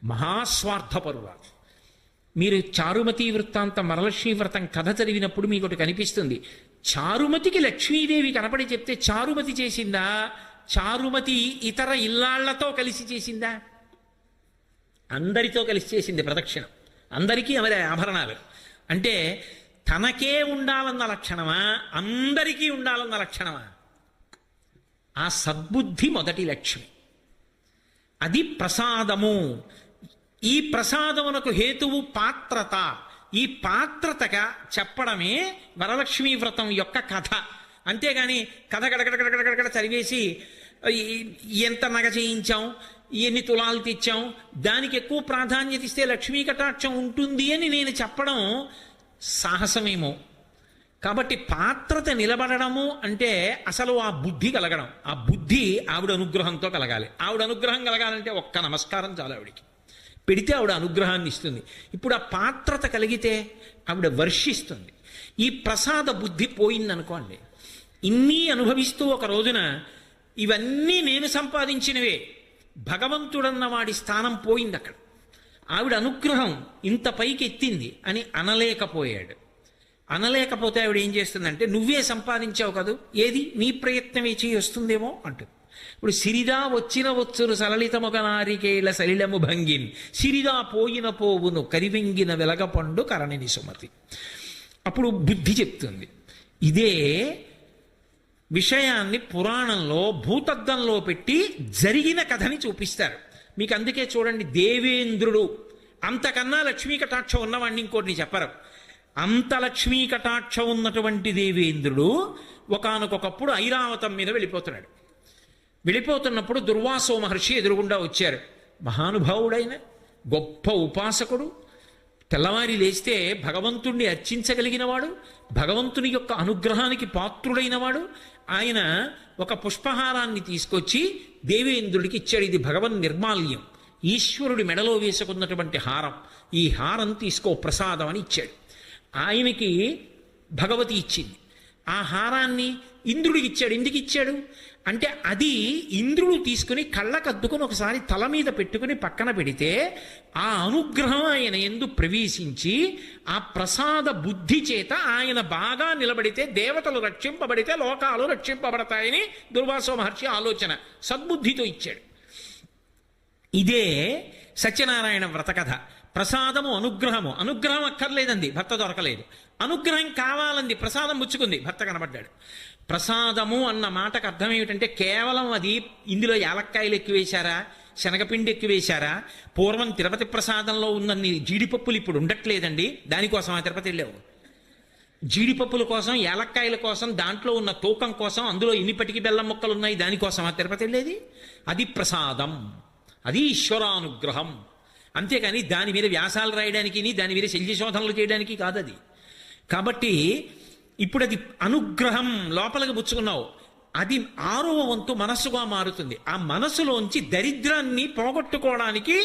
మహాస్వార్థపరురాలు. మీరు చారుమతి వృత్తాంతం వరలక్ష్మీ వ్రతం కథ చదివినప్పుడు మీకు ఒకటి కనిపిస్తుంది. చారుమతికి లక్ష్మీదేవి కనపడి చెప్తే చారుమతి చేసిందా, చారుమతి ఇతర ఇల్లాళ్లతో కలిసి చేసిందా? అందరితో కలిసి చేసింది ప్రదక్షిణం. అందరికీ ఆమె ఆభరణాలు. అంటే తనకే ఉండాలన్న లక్షణమా, అందరికీ ఉండాలన్న లక్షణమా? ఆ సద్బుద్ధి మొదటి లక్ష్మి. అది ప్రసాదము. ఈ ప్రసాదమునకు హేతువు పాత్రత. ఈ పాత్రతగా చెప్పడమే వరలక్ష్మీ వ్రతం యొక్క కథ. అంతేగాని కథ గడగడగడగడగడ చదివేసి ఎంత నగ చేయించాం, ఎన్ని తులాలు తెచ్చాం, దానికి ఎక్కువ ప్రాధాన్యత ఇస్తే లక్ష్మీ కటాక్షం ఉంటుంది అని నేను చెప్పడం సాహసమేమో. కాబట్టి పాత్రత నిలబడము అంటే అసలు ఆ బుద్ధి కలగడం. ఆ బుద్ధి ఆవిడ అనుగ్రహంతో కలగాలి. ఆవిడ అనుగ్రహం కలగాలంటే ఒక్క నమస్కారం చాలు ఆవిడికి. పెడితే ఆవిడ అనుగ్రహాన్ని ఇస్తుంది. ఇప్పుడు ఆ పాత్రత కలిగితే ఆవిడ వర్షిస్తుంది. ఈ ప్రసాద బుద్ధి పోయిందనుకోండి, ఇన్ని అనుభవిస్తూ ఒక రోజున ఇవన్నీ నేను సంపాదించినవే, భగవంతుడన్న వాడి స్థానం పోయింది అక్కడ. ఆవిడ అనుగ్రహం ఇంత పైకి ఎత్తింది అని అనలేకపోయాడు. అనలేకపోతే ఆవిడ ఏం చేస్తుందంటే, నువ్వే సంపాదించావు కదూ, ఏది నీ ప్రయత్నమే చేయి వస్తుందేమో అంటుంది. ఇప్పుడు సిరిదా వచ్చిన వచ్చును సలలితముగ నారికేళ సలిలము భంగిన్, సిరిదా పోయిన పోవును కరివెంగిన వెలగపండు కరణిని సుమతి. అప్పుడు బుద్ధి చెప్తుంది. ఇదే విషయాన్ని పురాణంలో భూతద్దంలో పెట్టి జరిగిన కథని చూపిస్తారు మీకు. అందుకే చూడండి, దేవేంద్రుడు అంతకన్నా లక్ష్మీ కటాక్షం ఉన్నవాడిని ఇంకోటిని చెప్పరు. అంత లక్ష్మీ కటాక్షం ఉన్నటువంటి దేవేంద్రుడు ఒకానొకప్పుడు ఐరావతం మీద వెళ్ళిపోతున్నాడు. వెళ్ళిపోతున్నప్పుడు దుర్వాసో మహర్షి ఎదురుగుండా వచ్చారు. మహానుభావుడైన గొప్ప ఉపాసకుడు, తెల్లవారి లేస్తే భగవంతుణ్ణి అర్చించగలిగినవాడు, భగవంతుని యొక్క అనుగ్రహానికి పాత్రుడైనవాడు. ఆయన ఒక పుష్పహారాన్ని తీసుకొచ్చి దేవేంద్రుడికి ఇచ్చాడు. ఇది భగవన్ నిర్మాల్యం, ఈశ్వరుడి మెడలో వేసుకున్నటువంటి హారం. ఈ హారం తీసుకో ప్రసాదం అని ఇచ్చాడు. ఆయనకి భగవతి ఇచ్చింది. ఆ హారాన్ని ఇంద్రుడికి ఇచ్చాడు. ఎందుకు ఇచ్చాడు అంటే, అది ఇంద్రుడు తీసుకుని కళ్ళకద్దుకుని ఒకసారి తల మీద పెట్టుకుని పక్కన పెడితే ఆ అనుగ్రహం ఆయన ఎందు ప్రవేశించి ఆ ప్రసాద బుద్ధి చేత ఆయన బాగా నిలబడితే దేవతలు రక్షింపబడితే లోకాలు రక్షింపబడతాయని దుర్వాసో మహర్షి ఆలోచన సద్బుద్ధితో ఇచ్చాడు. ఇదే సత్యనారాయణ వ్రత కథ. ప్రసాదము అనుగ్రహము. అనుగ్రహం అక్కర్లేదండి, భర్త దొరకలేదు. అనుగ్రహం కావాలంది, ప్రసాదం ముచ్చుకుంది, భర్త కనబడ్డాడు. ప్రసాదము అన్న మాటకు అర్థం ఏమిటంటే, కేవలం అది ఇందులో యాలక్కాయలు ఎక్కువేశారా, శనగపిండి ఎక్కువేశారా, పూర్వం తిరుపతి ప్రసాదంలో ఉన్నన్ని జీడిపప్పులు ఇప్పుడు ఉండట్లేదండి, దానికోసం ఆ తిరుపతి వెళ్ళావు. జీడిపప్పుల కోసం, యాలక్కాయల కోసం, దాంట్లో ఉన్న తూకం కోసం, అందులో ఇన్నిపటికి బెల్లం ముక్కలు ఉన్నాయి, దానికోసం ఆ తిరుపతి వెళ్ళేది. అది ప్రసాదం, అది ఈశ్వరానుగ్రహం. అంతేకాని దాని మీద వ్యాసాలు రాయడానికి, దాని మీద శల్యశోధనలు చేయడానికి కాదు అది. కాబట్టి ఇప్పుడు అది అనుగ్రహం లోపలికి పుచ్చుకున్నావు, అది 6వ వంతు మనస్సుగా మారుతుంది. ఆ మనసులోంచి దరిద్రాన్ని పోగొట్టుకోవడానికి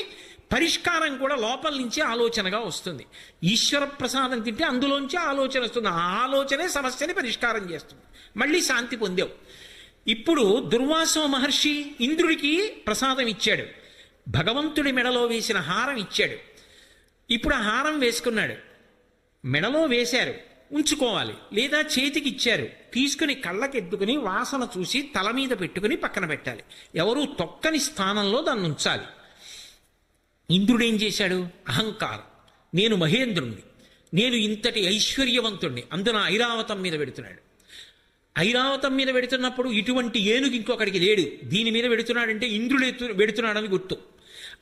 పరిష్కారం కూడా లోపల నుంచి ఆలోచనగా వస్తుంది. ఈశ్వర ప్రసాదం తింటే అందులోంచి ఆలోచన వస్తుంది. ఆ ఆలోచనే సమస్యని పరిష్కారం చేస్తుంది. మళ్ళీ శాంతి పొందావు. ఇప్పుడు దుర్వాసో మహర్షి ఇంద్రుడికి ప్రసాదం ఇచ్చాడు, భగవంతుడి మెడలో వేసిన హారం ఇచ్చాడు. ఇప్పుడు ఆ హారం వేసుకున్నాడు. మెడలో వేశారు, ఉంచుకోవాలి, లేదా చేతికి ఇచ్చారు, తీసుకుని కళ్ళకెత్తుకుని వాసన చూసి తల మీద పెట్టుకుని పక్కన పెట్టాలి. ఎవరు తొక్కని స్థానంలో దాన్ని ఉంచాలి. ఇంద్రుడు ఏం చేశాడు? అహంకారం, నేను మహేంద్రుణ్ణి, నేను ఇంతటి ఐశ్వర్యవంతుణ్ణి, అందున ఐరావతం మీద పెడుతున్నాడు. ఐరావతం మీద పెడుతున్నప్పుడు ఇటువంటి ఏనుగు ఇంకొకడికి లేడు, దీని మీద పెడుతున్నాడంటే ఇంద్రుడు పెడుతున్నాడని గుర్తు.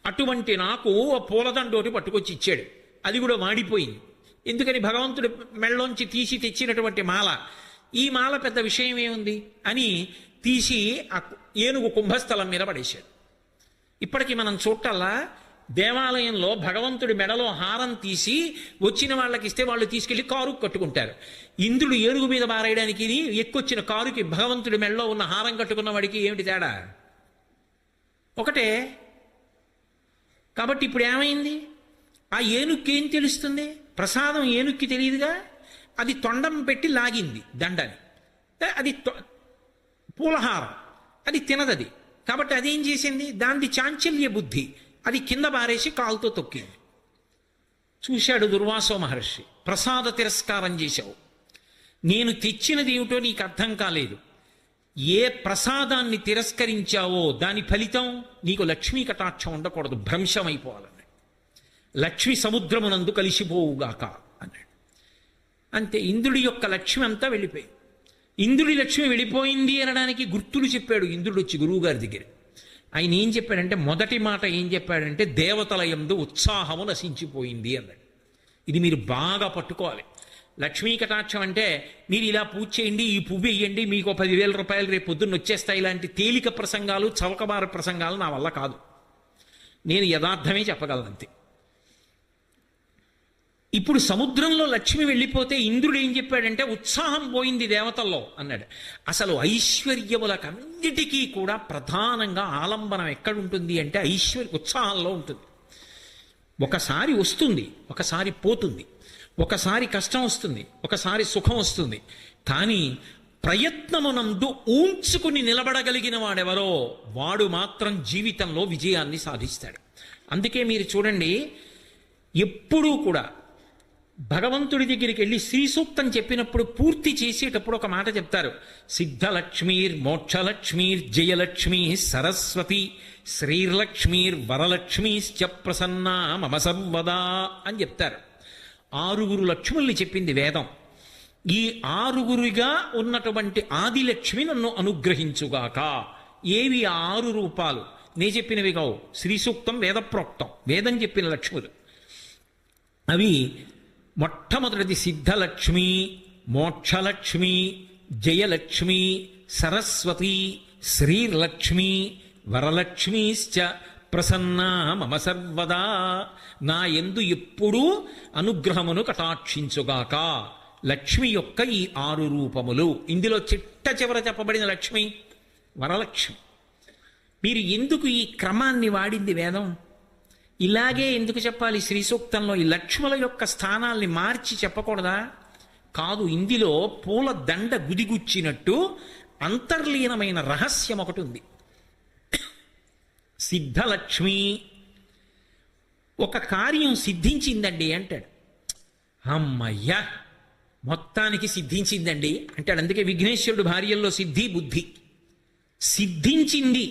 అటువంటి నాకు పూలదండోటి పట్టుకొచ్చి ఇచ్చాడు. అది కూడా వాడిపోయింది. ఎందుకని? భగవంతుడి మెళ్ళలోంచి తీసి తెచ్చినటువంటి మాల. ఈ మాల పెద్ద విషయం ఏముంది అని తీసి ఆ ఏనుగు కుంభస్థలం మీద పడేశాడు. ఇప్పటికీ మనం చూడటల్లా దేవాలయంలో భగవంతుడి మెడలో హారం తీసి వచ్చిన వాళ్ళకి ఇస్తే వాళ్ళు తీసుకెళ్లి కారు కట్టుకుంటారు. ఇంద్రుడు ఏనుగు మీద బారేయడానికి ఎక్కువచ్చిన కారుకి భగవంతుడి మెడలో ఉన్న హారం కట్టుకున్న వాడికి ఏమిటి తేడా? ఒకటే. కాబట్టి ఇప్పుడు ఏమైంది? ఆ ఏనుక్కి ఏం తెలుస్తుంది? ప్రసాదం ఏనుక్కి తెలియదుగా. అది తొండం పెట్టి లాగింది దండని, అది పూలహారం, అది తినదది. కాబట్టి అదేం చేసింది? దానిది చాంచల్య బుద్ధి. అది కింద బారేసి కాలుతో తొక్కింది. చూశాడు దుర్వాసో మహర్షి. ప్రసాద తిరస్కారం చేశావు, నేను తెచ్చినది ఏమిటో నీకు అర్థం కాలేదు. ఏ ప్రసాదాన్ని తిరస్కరించావో దాని ఫలితం నీకు లక్ష్మీ కటాక్షం ఉండకూడదు, భ్రంశం అయిపోవాలన్నాడు. లక్ష్మి సముద్రమునందు కలిసిపోవుగాక అన్నాడు. అంతే, ఇంద్రుడి యొక్క లక్ష్మి అంతా వెళ్ళిపోయింది. ఇంద్రుడి లక్ష్మి వెళ్ళిపోయింది అనడానికి గుర్తులు చెప్పాడు ఇంద్రుడు వచ్చి గురువుగారి దగ్గర. ఆయన ఏం చెప్పాడంటే, మొదటి మాట ఏం చెప్పాడంటే, దేవతల యందు ఉత్సాహము నశించిపోయింది అన్నాడు. ఇది మీరు బాగా పట్టుకోవాలి. లక్ష్మీ కటాక్షం అంటే మీరు ఇలా పూజ చేయండి, ఈ పువ్వు వేయండి, మీకు 10,000 రూపాయలు రేపు పొద్దున్న వచ్చేస్తాయి, ఇలాంటి తేలిక ప్రసంగాలు, చవకబార ప్రసంగాలు నా వల్ల కాదు. నేను యథార్థమే చెప్పగలను అంతే. ఇప్పుడు సముద్రంలో లక్ష్మి వెళ్ళిపోతే ఇంద్రుడు ఏం చెప్పాడంటే, ఉత్సాహం పోయింది దేవతల్లో అన్నాడు. అసలు ఐశ్వర్యములకన్నిటికీ కూడా ప్రధానంగా ఆలంబనం ఎక్కడుంటుంది అంటే ఉత్సాహంలో ఉంటుంది. ఒకసారి వస్తుంది, ఒకసారి పోతుంది, ఒకసారి కష్టం వస్తుంది, ఒకసారి సుఖం వస్తుంది. కానీ ప్రయత్నమునందు ఊంచుకుని నిలబడగలిగిన వాడెవరో వాడు మాత్రం జీవితంలో విజయాన్ని సాధిస్తాడు. అందుకే మీరు చూడండి, ఎప్పుడూ కూడా భగవంతుడి దగ్గరికి వెళ్ళి శ్రీ సూక్తం చెప్పినప్పుడు పూర్తి చేసేటప్పుడు ఒక మాట చెప్తారు. సిద్ధలక్ష్మీర్ మోక్షలక్ష్మీర్ జయలక్ష్మీ సరస్వతి శ్రీర్లక్ష్మీర్ వరలక్ష్మీశ్చ ప్రసన్నా మమ సర్వదా అని చెప్తారు. 6 లక్ష్ముల్ని చెప్పింది వేదం. ఈ 6 ఉన్నటువంటి ఆదిలక్ష్మి నన్ను అనుగ్రహించుగాక. ఏవి 6 రూపాలు? నే చెప్పినవి కావు, శ్రీ సూక్తం వేదప్రోక్తం, వేదం చెప్పిన లక్ష్ములు. అవి మొట్టమొదటిది సిద్ధలక్ష్మి, మోక్షలక్ష్మి, జయలక్ష్మి, సరస్వతి, శ్రీర్లక్ష్మి, వరలక్ష్మీశ్చ ప్రసన్నా మమ సర్వదా. నా యందు ఎప్పుడూ అనుగ్రహమును కటాక్షించుగాక. లక్ష్మి యొక్క ఈ 6 రూపములు. ఇందులో చిట్ట చివర చెప్పబడిన లక్ష్మి వరలక్ష్మి. మీరు ఎందుకు ఈ క్రమాన్ని వాడింది వేదం? ఇలాగే ఎందుకు చెప్పాలి శ్రీ సూక్తంలో? ఈ లక్ష్ముల యొక్క స్థానాల్ని మార్చి చెప్పకూడదా? కాదు, ఇందులో పూల దండ గుదిగుచ్చినట్టు అంతర్లీనమైన రహస్యం ఒకటి ఉంది. సిద్ధలక్ష్మి, ఒక కార్యం సిద్ధించిందండి అంటాడు. అమ్మయ్యా, మొత్తానికి సిద్ధించిందండి అంటాడు. అందుకే విఘ్నేశ్వరుడు భార్యల్లో సిద్ధి బుద్ధి. సిద్ధించింది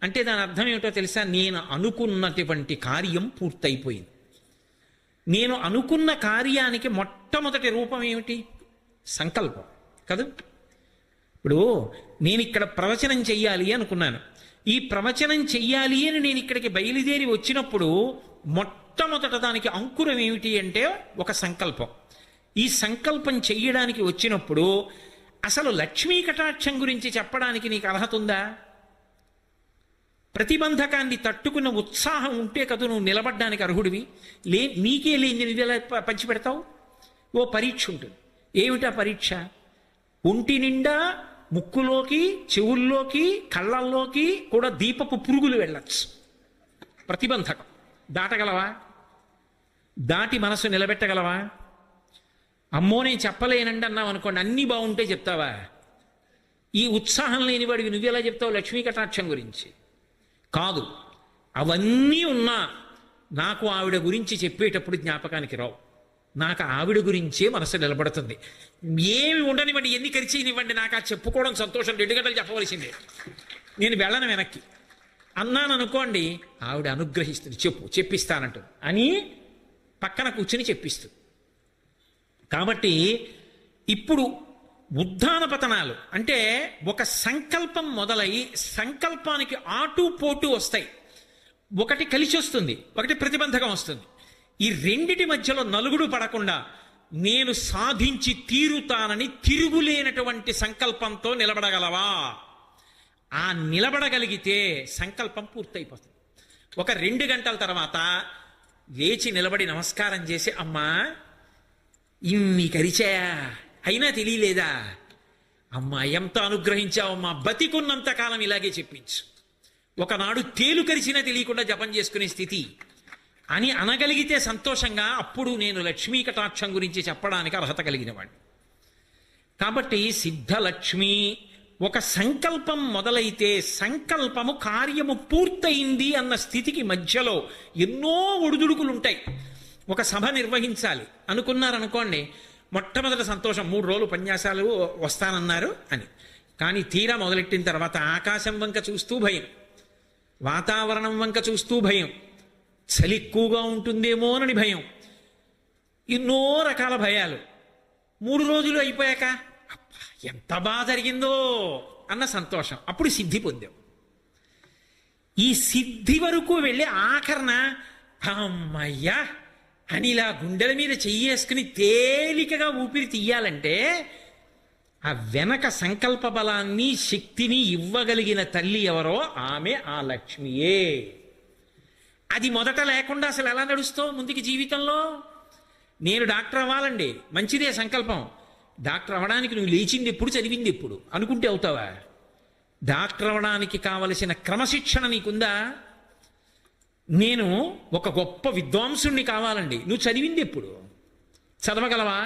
అంటే దాని అర్థం ఏమిటో తెలుసా? నేను అనుకున్నటువంటి కార్యం పూర్తయిపోయింది. నేను అనుకున్న కార్యానికి మొట్టమొదటి రూపం ఏమిటి? సంకల్పం కదా. ఇప్పుడు నేను ఇక్కడ ప్రవచనం చెయ్యాలి అనుకున్నాను. ఈ ప్రవచనం చెయ్యాలి అని నేను ఇక్కడికి బయలుదేరి వచ్చినప్పుడు మొట్టమొదట దానికి అంకురం ఏమిటి అంటే ఒక సంకల్పం. ఈ సంకల్పం చెయ్యడానికి వచ్చినప్పుడు అసలు లక్ష్మీ కటాక్షం గురించి చెప్పడానికి నీకు అర్హత ఉందా? ప్రతిబంధకాన్ని తట్టుకున్న ఉత్సాహం ఉంటే కదా నువ్వు నిలబడ్డానికి అర్హుడివి. నీకే లేని నువ్వు ఎలా పంచిపెడతావు? ఓ పరీక్ష ఉంటుంది. ఏమిటా పరీక్ష? ఒంటి నిండా ముక్కులోకి, చెవుల్లోకి, కళ్ళల్లోకి కూడా దీపపు పురుగులు వెళ్ళచ్చు. ప్రతిబంధకం దాటగలవా? దాటి మనసు నిలబెట్టగలవా? అమ్మో నేను చెప్పలేనండి అన్నావు అనుకోండి, అన్నీ బాగుంటే చెప్తావా? ఈ ఉత్సాహం లేనివాడివి నువ్వెలా చెప్తావు లక్ష్మీ కటాక్షం గురించి? కాదు, అవన్నీ ఉన్నా నాకు ఆవిడ గురించి చెప్పేటప్పుడు జ్ఞాపకానికి రావు. నాకు ఆవిడ గురించే మనసు నిలబడుతుంది. ఏమి ఉండనివ్వండి, ఎన్ని ఖర్చీనివ్వండి, నాకు ఆ చెప్పుకోవడం సంతోషం. 2 గంటలు చెప్పవలసిందే, నేను వెళ్ళను వెనక్కి అన్నాను అనుకోండి, ఆవిడ అనుగ్రహిస్తుంది. చెప్పిస్తానంటు అని పక్కన కూర్చుని చెప్పిస్తుంది. కాబట్టి ఇప్పుడు ఉద్ధాన పతనాలు అంటే ఒక సంకల్పం మొదలై సంకల్పానికి ఆటు పోటు వస్తాయి. ఒకటి కలిసి వస్తుంది, ఒకటి ప్రతిబంధకం వస్తుంది. ఈ రెండిటి మధ్యలో నలుగుడు పడకుండా నేను సాధించి తీరుతానని తిరుగులేనటువంటి సంకల్పంతో నిలబడగలవా? ఆ నిలబడగలిగితే సంకల్పం పూర్తయిపోతుంది. ఒక 2 గంటల తర్వాత లేచి నిలబడి నమస్కారం చేసి, అమ్మా ఇన్ని కరిచాయా అయినా తెలియలేదా? అమ్మా ఎంత అనుగ్రహించావమ్మా, బతికున్నంత కాలం ఇలాగే చెప్పించు. ఒకనాడు తేలు కరిచినా తెలియకుండా జపం చేసుకునే స్థితి అని అనగలిగితే సంతోషంగా, అప్పుడు నేను లక్ష్మీ కటాక్షం గురించి చెప్పడానికి అర్హత కలిగిన వాడిని. కాబట్టి సిద్ధలక్ష్మి, ఒక సంకల్పం మొదలైతే సంకల్పము కార్యము పూర్తయింది అన్న స్థితికి మధ్యలో ఎన్నో ఒడిదుడుకులుంటాయి. ఒక సభ నిర్వహించాలి అనుకున్నారనుకోండి, మొట్టమొదటి సంతోషం 3 రోజులు ఉపన్యాసాలు వస్తానన్నారు అని. కానీ తీరా మొదలెట్టిన తర్వాత ఆకాశం వంక చూస్తూ భయం, వాతావరణం వంక చూస్తూ భయం, చలి ఎక్కువగా ఉంటుందేమోనని భయం, ఎన్నో రకాల భయాలు. 3 రోజులు అయిపోయాక అబ్బా ఎంత బాగా జరిగిందో అన్న సంతోషం, అప్పుడు సిద్ధి పొందాం. ఈ సిద్ధి వరకు వెళ్ళి ఆఖరణ అమ్మయ్యా అని ఇలా గుండెల మీద చెయ్యేసుకుని తేలికగా ఊపిరి తీయాలంటే ఆ వెనక సంకల్ప బలాన్ని శక్తిని ఇవ్వగలిగిన తల్లి ఎవరో ఆమె ఆ లక్ష్మియే. అది మొదట లేకుండా అసలు ఎలా నడుస్తావు ముందుకి జీవితంలో? నేను డాక్టర్ అవ్వాలండి, మంచిదే సంకల్పం. డాక్టర్ అవ్వడానికి నువ్వు లేచింది ఎప్పుడు, చదివింది ఎప్పుడు అనుకుంటే అవుతావా? డాక్టర్ అవ్వడానికి కావలసిన క్రమశిక్షణ నీకుందా? నేను ఒక గొప్ప విద్వాంసుణ్ణి కావాలండి, నువ్వు చదివింది ఎప్పుడు, చదవగలవా?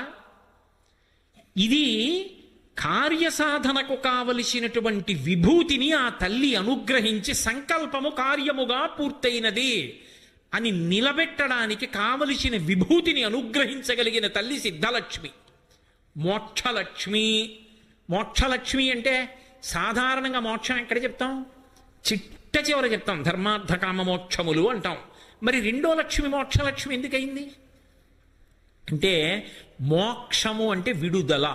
ఇది కార్యసాధనకు కావలసినటువంటి విభూతిని ఆ తల్లి అనుగ్రహించి సంకల్పము కార్యముగా పూర్తయినది అని నిలబెట్టడానికి కావలసిన విభూతిని అనుగ్రహించగలిగిన తల్లి సిద్ధలక్ష్మి, మోక్షలక్ష్మి. మోక్షలక్ష్మి అంటే సాధారణంగా మోక్షం ఎక్కడ చెప్తాం? చిట్ట చివర చెప్తాం, ధర్మార్థ కామ మోక్షములు అంటాం. మరి రెండో లక్ష్మి మోక్షలక్ష్మి ఎందుకయింది అంటే, మోక్షము అంటే విడుదల.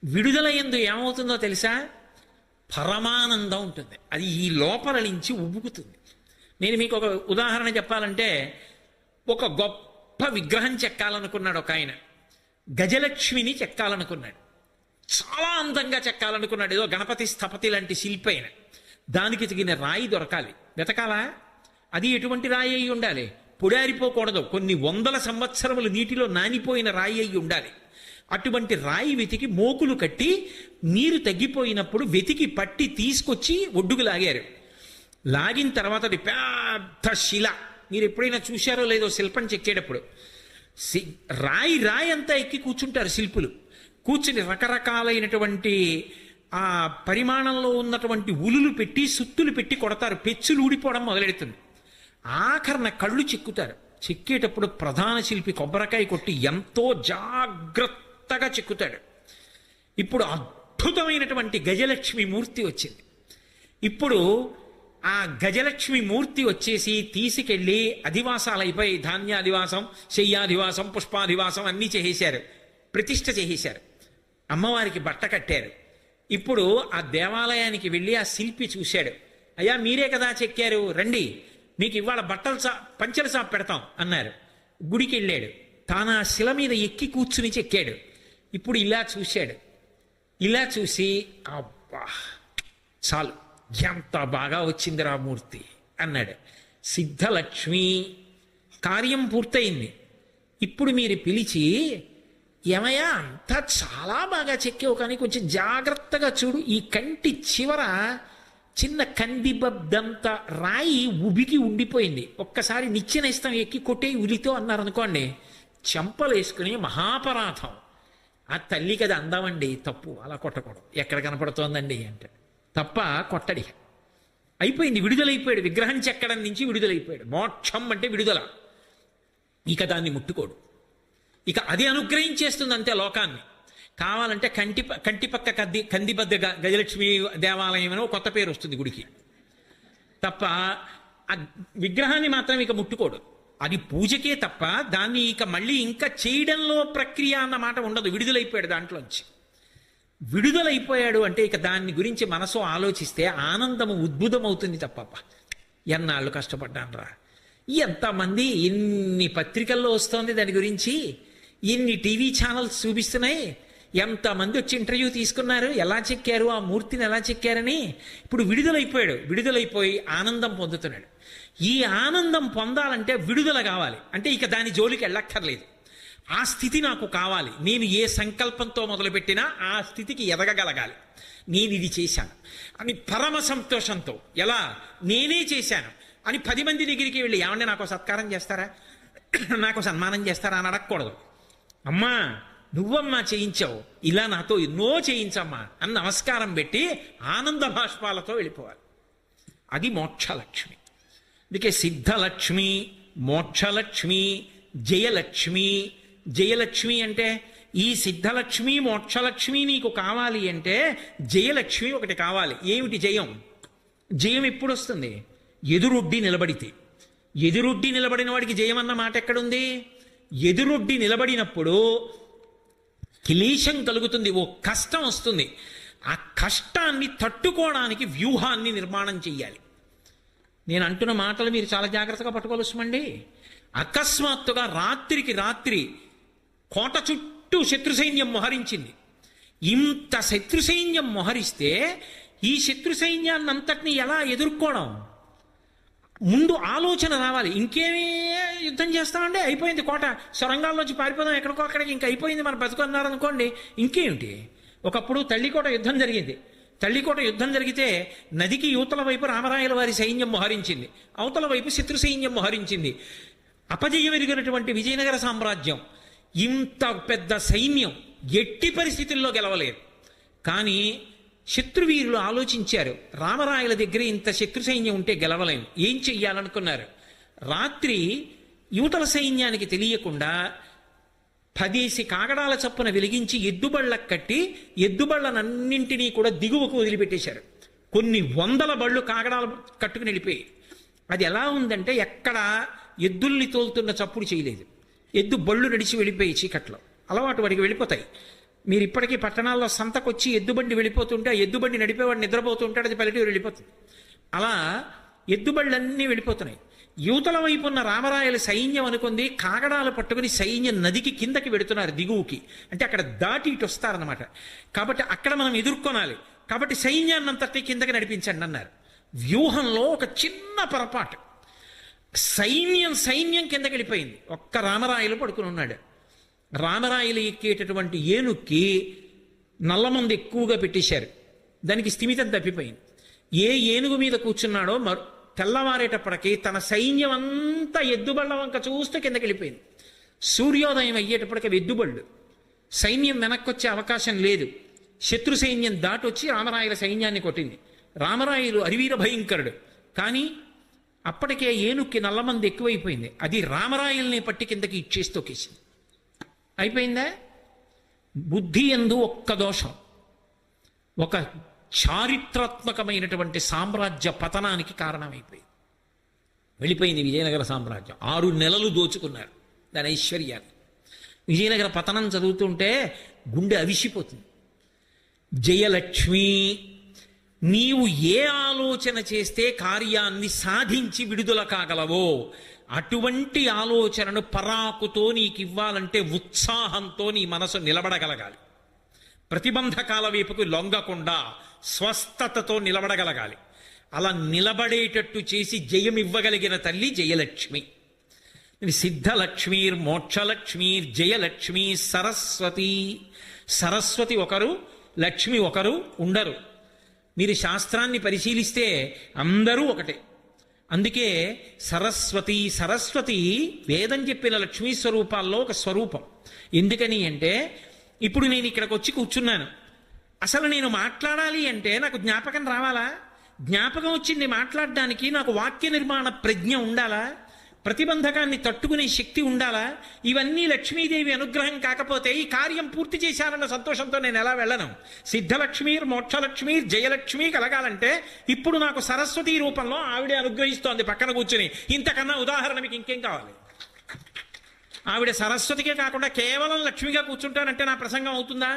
విడుదల యందు ఏమవుతుందో తెలుసా? పరమానందం ఉంటుంది, అది ఈ లోపల నుంచి ఉబ్బుకుతుంది. నేను మీకు ఒక ఉదాహరణ చెప్పాలంటే, ఒక గొప్ప విగ్రహం చెక్కాలనుకున్నాడు ఒక ఆయన, గజలక్ష్మిని చెక్కాలనుకున్నాడు, చాలా అందంగా చెక్కాలనుకున్నాడు. ఏదో గణపతి స్థపతి లాంటి శిల్పి అయిన, దానికి తగిన రాయి దొరకాలి, వెతకాలా? అది ఎటువంటి రాయి అయి ఉండాలి? పొడారిపోకూడదు, కొన్ని వందల సంవత్సరములు నీటిలో నానిపోయిన రాయి అయి ఉండాలి. అటువంటి రాయి వెతికి మోకులు కట్టి నీరు తగ్గిపోయినప్పుడు వెతికి పట్టి తీసుకొచ్చి ఒడ్డుకు లాగారు. లాగిన తర్వాత అది పెద్ద శిల. మీరు ఎప్పుడైనా చూశారో లేదో శిల్పం చెక్కేటప్పుడు, రాయి రాయి అంతా ఎక్కి కూర్చుంటారు శిల్పులు. కూర్చుని రకరకాలైనటువంటి ఆ పరిమాణంలో ఉన్నటువంటి ఉలులు పెట్టి సుత్తులు పెట్టి కొడతారు, పెచ్చులు ఊడిపోవడం మొదలెడుతుంది. ఆఖరణ కళ్ళు చెక్కుతారు. చెక్కేటప్పుడు ప్రధాన శిల్పి కొబ్బరికాయ కొట్టి ఎంతో జాగ్రత్తగా చెక్కుతాడు. ఇప్పుడు అద్భుతమైనటువంటి గజలక్ష్మి మూర్తి వచ్చింది. ఇప్పుడు ఆ గజలక్ష్మి మూర్తి వచ్చేసి తీసుకెళ్ళి అధివాసాలు అయిపోయి, ధాన్యాధివాసం, శయ్యాధివాసం, పుష్పాధివాసం అన్నీ చేసేశారు, ప్రతిష్ఠ చేసేశారు, అమ్మవారికి బట్ట కట్టారు. ఇప్పుడు ఆ దేవాలయానికి వెళ్ళి ఆ శిల్పి చూశాడు. అయ్యా మీరే కదా చెక్కారు, రండి మీకు ఇవాళ బట్టలు పంచల సాపు పెడతాం అన్నారు. గుడికి వెళ్ళాడు, తాను ఆ శిల మీద ఎక్కి కూర్చుని చెక్కాడు. ఇప్పుడు ఇలా చూశాడు, ఇలా చూసి అబ్బా చాలు ఎంత బాగా వచ్చింది రామూర్తి అన్నాడు. సిద్ధలక్ష్మి కార్యం పూర్తయింది. ఇప్పుడు మీరు పిలిచి, ఏమయ్యా అంతా చాలా బాగా చెక్కావు కానీ కొంచెం జాగ్రత్తగా చూడు, ఈ కంటి చివర చిన్న కందిబద్దంత రాయి ఉబికి ఉండిపోయింది, ఒక్కసారి నిచ్చెన ఇస్తాం ఎక్కి కొట్టే ఉలితో అన్నారనుకోండి, చెంపలు వేసుకుని మహాపరాధం. ఆ తల్లికి అది అందామండి, తప్పు, అలా కొట్టకూడదు, ఎక్కడ కనపడుతోందండి అంటే తప్ప కొట్టడి. అయిపోయింది, విడుదలైపోయాడు, విగ్రహం చెక్కడం నుంచి విడుదలైపోయాడు. మోక్షం అంటే విడుదల. ఇక దాన్ని ముట్టుకోడు, ఇక అది అనుగ్రహించేస్తుంది అంతే లోకాన్ని. కావాలంటే కంటిపక్క కందిబద్ద గజలక్ష్మి దేవాలయం అని కొత్త పేరు వస్తుంది గుడికి, తప్ప ఆ విగ్రహాన్ని మాత్రం ఇక ముట్టుకోడు. అది పూజకే తప్ప దాన్ని ఇక మళ్ళీ ఇంకా చేయడంలో ప్రక్రియ అన్న మాట ఉండదు. విడుదలైపోయాడు దాంట్లోంచి. విడుదలైపోయాడు అంటే ఇక దాన్ని గురించి మనసు ఆలోచిస్తే ఆనందము ఉద్భుతమవుతుంది తప్ప, ఎన్నాళ్ళు కష్టపడ్డాను రా, ఎంతమంది ఎన్ని పత్రికల్లో వస్తోంది దాని గురించి, ఎన్ని టీవీ ఛానల్స్ చూపిస్తున్నాయి, ఎంతమంది వచ్చి ఇంటర్వ్యూ తీసుకున్నారు, ఎలా చెక్కారు ఆ మూర్తిని ఎలా చెక్కారని. ఇప్పుడు విడుదలైపోయాడు, విడుదలైపోయి ఆనందం పొందుతున్నాడు. ఈ ఆనందం పొందాలంటే విడుదల కావాలి, అంటే ఇక దాని జోలికి వెళ్ళక్కర్లేదు. ఆ స్థితి నాకు కావాలి, నేను ఏ సంకల్పంతో మొదలుపెట్టినా ఆ స్థితికి ఎదగగలగాలి. నేను ఇది చేశాను అని పరమ సంతోషంతో, ఎలా నేనే చేశాను అని 10 మంది దగ్గరికి వెళ్ళి, ఏమంటే నాకు సత్కారం చేస్తారా, నాకు సన్మానం చేస్తారా అని అడగకూడదు. అమ్మా నువ్వమ్మా చేయించావు, ఇలా నాతో ఎన్నో చేయించమ్మా అని నమస్కారం పెట్టి ఆనంద భాష్పాలతో వెళ్ళిపోవాలి. అది మోక్షలక్ష్మి. అందుకే సిద్ధలక్ష్మి, మోక్షలక్ష్మి, జయలక్ష్మి. జయలక్ష్మి అంటే ఈ సిద్ధలక్ష్మి మోక్షలక్ష్మి నీకు కావాలి అంటే జయలక్ష్మి ఒకటి కావాలి. ఏమిటి జయం? జయం ఎప్పుడు వస్తుంది? ఎదురొడ్డి నిలబడితే. ఎదురొడ్డి నిలబడిన వాడికి జయం అన్న మాట ఎక్కడుంది? ఎదురొడ్డి నిలబడినప్పుడు క్లేశం కలుగుతుంది, ఓ కష్టం వస్తుంది. ఆ కష్టాన్ని తట్టుకోవడానికి వ్యూహాన్ని నిర్మాణం చెయ్యాలి. నేను అంటున్న మాటలు మీరు చాలా జాగ్రత్తగా పట్టుకోవలసిమండి. అకస్మాత్తుగా రాత్రికి రాత్రి కోట చుట్టూ శత్రు సైన్యం మోహరించింది. ఇంత శత్రు సైన్యం మోహరిస్తే ఈ శత్రు సైన్యాన్ని అంతటిని ఎలా ఎదుర్కోవడం? ముందు ఆలోచన రావాలి. ఇంకేమీ యుద్ధం చేస్తామండి, అయిపోయింది కోట, సొరంగాల్లోంచి పారిపోదాం ఎక్కడికో అక్కడికి, ఇంకా అయిపోయింది మన బతుకున్నారనుకోండి, ఇంకేమిటి? ఒకప్పుడు తల్లికోట యుద్ధం జరిగింది. తల్లికోట యుద్ధం జరిగితే నదికి యువతల వైపు రామరాయల వారి సైన్యం మోహరించింది, అవతల వైపు శత్రు సైన్యం మోహరించింది. అపజయం ఎరిగినటువంటి విజయనగర సామ్రాజ్యం ఇంత పెద్ద సైన్యం ఎట్టి పరిస్థితుల్లో గెలవలేదు. కానీ శత్రువీరులు ఆలోచించారు, రామరాయల దగ్గర ఇంత శత్రు సైన్యం ఉంటే గెలవలేము, ఏం చెయ్యాలనుకున్నారు. రాత్రి యువతల సైన్యానికి తెలియకుండా 10 కాగడాల చప్పున వెలిగించి ఎద్దుబళ్ళకు కట్టి ఎద్దుబళ్ళనన్నింటినీ కూడా దిగువకు వదిలిపెట్టేశారు. కొన్ని 100 బళ్ళు కాగడాలు కట్టుకుని వెళ్ళిపోయి. అది ఎలా ఉందంటే ఎక్కడ ఎద్దుల్ని తోలుతున్న చప్పుడు చేయలేదు. ఎద్దు బళ్ళు నడిచి వెళ్ళిపోయి చీకట్లో అలవాటు వాడికి వెళ్ళిపోతాయి. మీరు ఇప్పటికీ పట్టణాల్లో సంతకొచ్చి ఎద్దుబండి వెళ్ళిపోతుంటే ఆ ఎద్దుబండి నడిపేవాడు నిద్రపోతుంటాడు, అది పల్లెటూరు వెళ్ళిపోతుంది. అలా ఎద్దుబళ్ళన్నీ వెళ్ళిపోతున్నాయి. యువతల వైపు ఉన్న రామరాయల సైన్యం అనుకుంది కాగడాలు పట్టుకుని సైన్యం నదికి కిందకి వెడుతున్నారు, దిగువకి. అంటే అక్కడ దాటి ఇటు వస్తారనమాట. కాబట్టి అక్కడ మనం ఎదుర్కొనాలి. కాబట్టి సైన్యాన్నంతటి కిందకి నడిపించండి అన్నారు. వ్యూహంలో ఒక చిన్న పొరపాటు. సైన్యం కిందకి వెళ్ళిపోయింది. ఒక్క రామరాయలు పడుకుని ఉన్నాడు. రామరాయలు ఎక్కేటటువంటి ఏనుక్కి నల్లమంది ఎక్కువగా పెట్టేశారు. దానికి స్థిమితం తప్పిపోయింది. ఏ ఏనుగు మీద కూర్చున్నాడో తెల్లవారేటప్పటికి తన సైన్యం అంతా ఎద్దుబళ్ళ వంక చూస్తే కిందకి వెళ్ళిపోయింది. సూర్యోదయం అయ్యేటప్పటికి ఎద్దుబళ్ళు, సైన్యం వెనక్కొచ్చే అవకాశం లేదు. శత్రు సైన్యం దాటొచ్చి రామరాయల సైన్యాన్ని కొట్టింది. రామరాయలు అరివీర భయంకరుడు, కానీ అప్పటికే ఏనుక్కి నల్లమంది ఎక్కువైపోయింది. అది రామరాయల్ని పట్టి కిందకి ఇచ్చేసి తొక్కేసింది. అయిపోయిందా? బుద్ధి యందు ఒక్క దోషం ఒక చారిత్రాత్మకమైనటువంటి సామ్రాజ్య పతనానికి కారణమైపోయింది. వెళ్ళిపోయింది విజయనగర సామ్రాజ్యం. 6 నెలలు దోచుకున్నారు దాని ఐశ్వర్యాన్ని. విజయనగర పతనం చదువుతుంటే గుండె అవిసిపోతుంది. జయలక్ష్మి, నీవు ఏ ఆలోచన చేస్తే కార్యాన్ని సాధించి విడుదల కాగలవో అటువంటి ఆలోచనను పరాకుతో నీకు ఇవ్వాలంటే ఉత్సాహంతో నీ మనసు నిలబడగలగాలి. ప్రతిబంధకాల వైపుకు లొంగకుండా స్వస్థతతో నిలబడగలగాలి. అలా నిలబడేటట్టు చేసి జయం ఇవ్వగలిగిన తల్లి జయలక్ష్మి. సిద్ధలక్ష్మీర్ మోక్షలక్ష్మీర్ జయలక్ష్మి సరస్వతి. సరస్వతి ఒకరు, లక్ష్మి ఒకరు ఉండరు. మీరు శాస్త్రాన్ని పరిశీలిస్తే అందరూ ఒకటే. అందుకే సరస్వతి వేదం చెప్పిన లక్ష్మీ స్వరూపాల్లో ఒక స్వరూపం. ఎందుకని అంటే ఇప్పుడు నేను ఇక్కడికి వచ్చి కూర్చున్నాను. అసలు నేను మాట్లాడాలి అంటే నాకు జ్ఞాపకం రావాలా? జ్ఞాపకం వచ్చింది మాట్లాడడానికి నాకు వాక్య నిర్మాణ ప్రజ్ఞ ఉండాలా? ప్రతిబంధకాన్ని తట్టుకునే శక్తి ఉండాలా? ఇవన్నీ లక్ష్మీదేవి అనుగ్రహం కాకపోతే ఈ కార్యం పూర్తి చేశారన్న సంతోషంతో నేను ఎలా వెళ్ళను? సిద్ధలక్ష్మీర్ మోక్షలక్ష్మీర్ జయలక్ష్మి కలగాలంటే ఇప్పుడు నాకు సరస్వతి రూపంలో ఆవిడే అనుగ్రహిస్తోంది పక్కన కూర్చుని. ఇంతకన్నా ఉదాహరణ మీకు ఇంకేం కావాలి? ఆవిడ సరస్వతికే కాకుండా కేవలం లక్ష్మిగా కూర్చుంటానంటే నా ప్రసంగం అవుతుందా?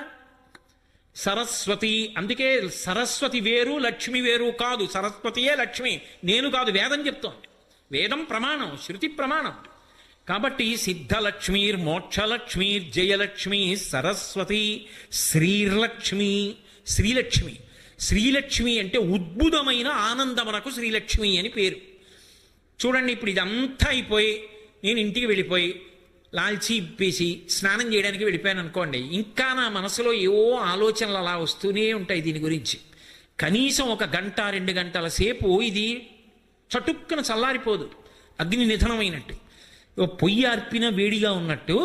సరస్వతి. అందుకే సరస్వతి వేరు లక్ష్మి వేరు కాదు. సరస్వతియే లక్ష్మి, నేను కాదు. వేదం చెప్తోంది. వేదం ప్రమాణం, శృతి ప్రమాణం. కాబట్టి సిద్ధలక్ష్మీర్ మోక్షలక్ష్మీర్ జయలక్ష్మి సరస్వతి శ్రీలక్ష్మి. శ్రీలక్ష్మి అంటే ఉద్భుతమైన ఆనందమునకు శ్రీలక్ష్మి అని పేరు. చూడండి, ఇప్పుడు ఇదంతా అయిపోయి నేను ఇంటికి వెళ్ళిపోయి లాల్చీ ఇప్పేసి స్నానం చేయడానికి వెళ్ళిపోయాను అనుకోండి, ఇంకా నా మనసులో ఏవో ఆలోచనలు అలా వస్తూనే ఉంటాయి దీని గురించి. కనీసం 1 గంట 2 గంటల సేపు ఇది చటుక్కున చల్లారిపోదు, అగ్ని నిధనమైనట్టు. ఓ పొయ్యి అర్పిన వేడిగా ఉన్నట్టు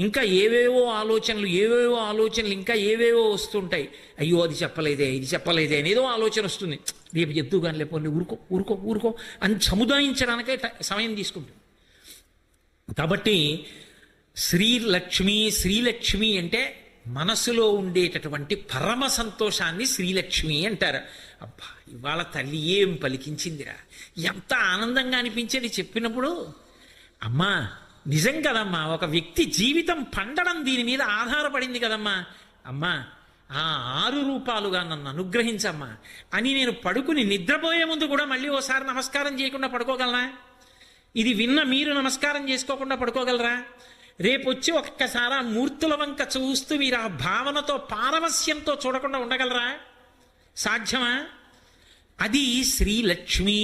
ఇంకా ఏవేవో ఆలోచనలు ఇంకా ఏవేవో వస్తుంటాయి. అయ్యో అది చెప్పలేదే, ఇది చెప్పలేదే అనేదో ఆలోచన వస్తుంది. రేపు ఎద్దు కానీ లేకపోతే ఊరుకో అని సముదాయించడానికే సమయం తీసుకుంటుంది. కాబట్టి శ్రీలక్ష్మి అంటే మనసులో ఉండేటటువంటి పరమ సంతోషాన్ని శ్రీలక్ష్మి అంటారు. అబ్బా ఇవాళ తల్లి ఏం పలికించిందిరా, ఎంత ఆనందంగా అనిపించేది చెప్పినప్పుడు. అమ్మా నిజం కదమ్మా, ఒక వ్యక్తి జీవితం పండడం దీని మీద ఆధారపడింది కదమ్మా. అమ్మా ఆ 6 రూపాలుగా నన్ను అనుగ్రహించమ్మా అని నేను పడుకుని నిద్రపోయే ముందు కూడా మళ్ళీ ఓసారి నమస్కారం చేయకుండా పడుకోగలనా? ఇది విన్న మీరు నమస్కారం చేసుకోకుండా పడుకోగలరా? రేపొచ్చి ఒక్కసారి ఆ మూర్తుల వంక చూస్తూ మీరు ఆ భావనతో పారవస్యంతో చూడకుండా ఉండగలరా? సాధ్యమా? అది శ్రీలక్ష్మి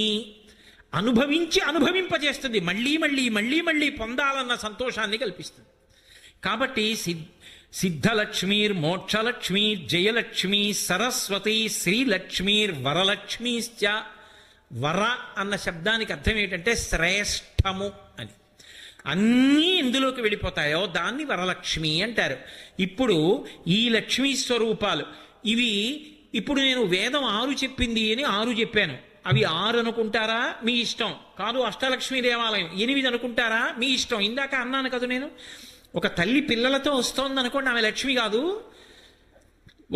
అనుభవింపజేస్తుంది. మళ్ళీ పొందాలన్న సంతోషాన్ని కల్పిస్తుంది. కాబట్టి సిద్ధలక్ష్మీర్ మోక్షలక్ష్మీర్ జయలక్ష్మి సరస్వతి శ్రీలక్ష్మీర్ వరలక్ష్మీశ్చ. వర అన్న శబ్దానికి అర్థం ఏంటంటే శ్రేష్టము అని. అన్నీ ఎందులోకి వెళ్ళిపోతాయో దాన్ని వరలక్ష్మి అంటారు. ఇప్పుడు ఈ లక్ష్మీ స్వరూపాలు ఇవి. ఇప్పుడు నేను వేదం 6 చెప్పింది అని 6 చెప్పాను. అవి 6 అనుకుంటారా మీ ఇష్టం. కాదు అష్టలక్ష్మీ దేవాలయం 8 అనుకుంటారా మీ ఇష్టం. ఇందాక అన్నాను కదా నేను, ఒక తల్లి పిల్లలతో వస్తోంది అనుకోండి, ఆమె లక్ష్మి కాదు.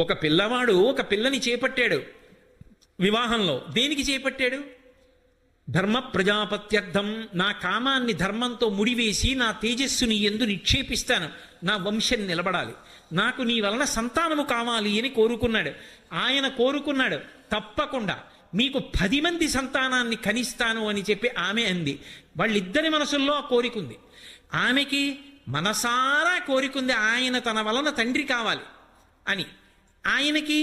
ఒక పిల్లవాడు ఒక పిల్లని చేపట్టాడు వివాహంలో. దేనికి చేపట్టాడు? ధర్మ ప్రజాపత్యర్థం, నా కామాన్ని ధర్మంతో ముడివేసి నా తేజస్సుని ఎందు నిక్షేపిస్తాను, నా వంశం నిలబడాలి, నాకు నీ వలన సంతానము కావాలి అని కోరుకున్నాడు. ఆయన కోరుకున్నాడు తప్పకుండా మీకు 10 మంది సంతానాన్ని కనిస్తాను అని చెప్పి ఆమె అంది. వాళ్ళిద్దరి మనసుల్లో ఆ కోరికుంది. ఆమెకి మనసారా కోరికుంది ఆయన తన వలన తండ్రి కావాలి అని. ఆయనకి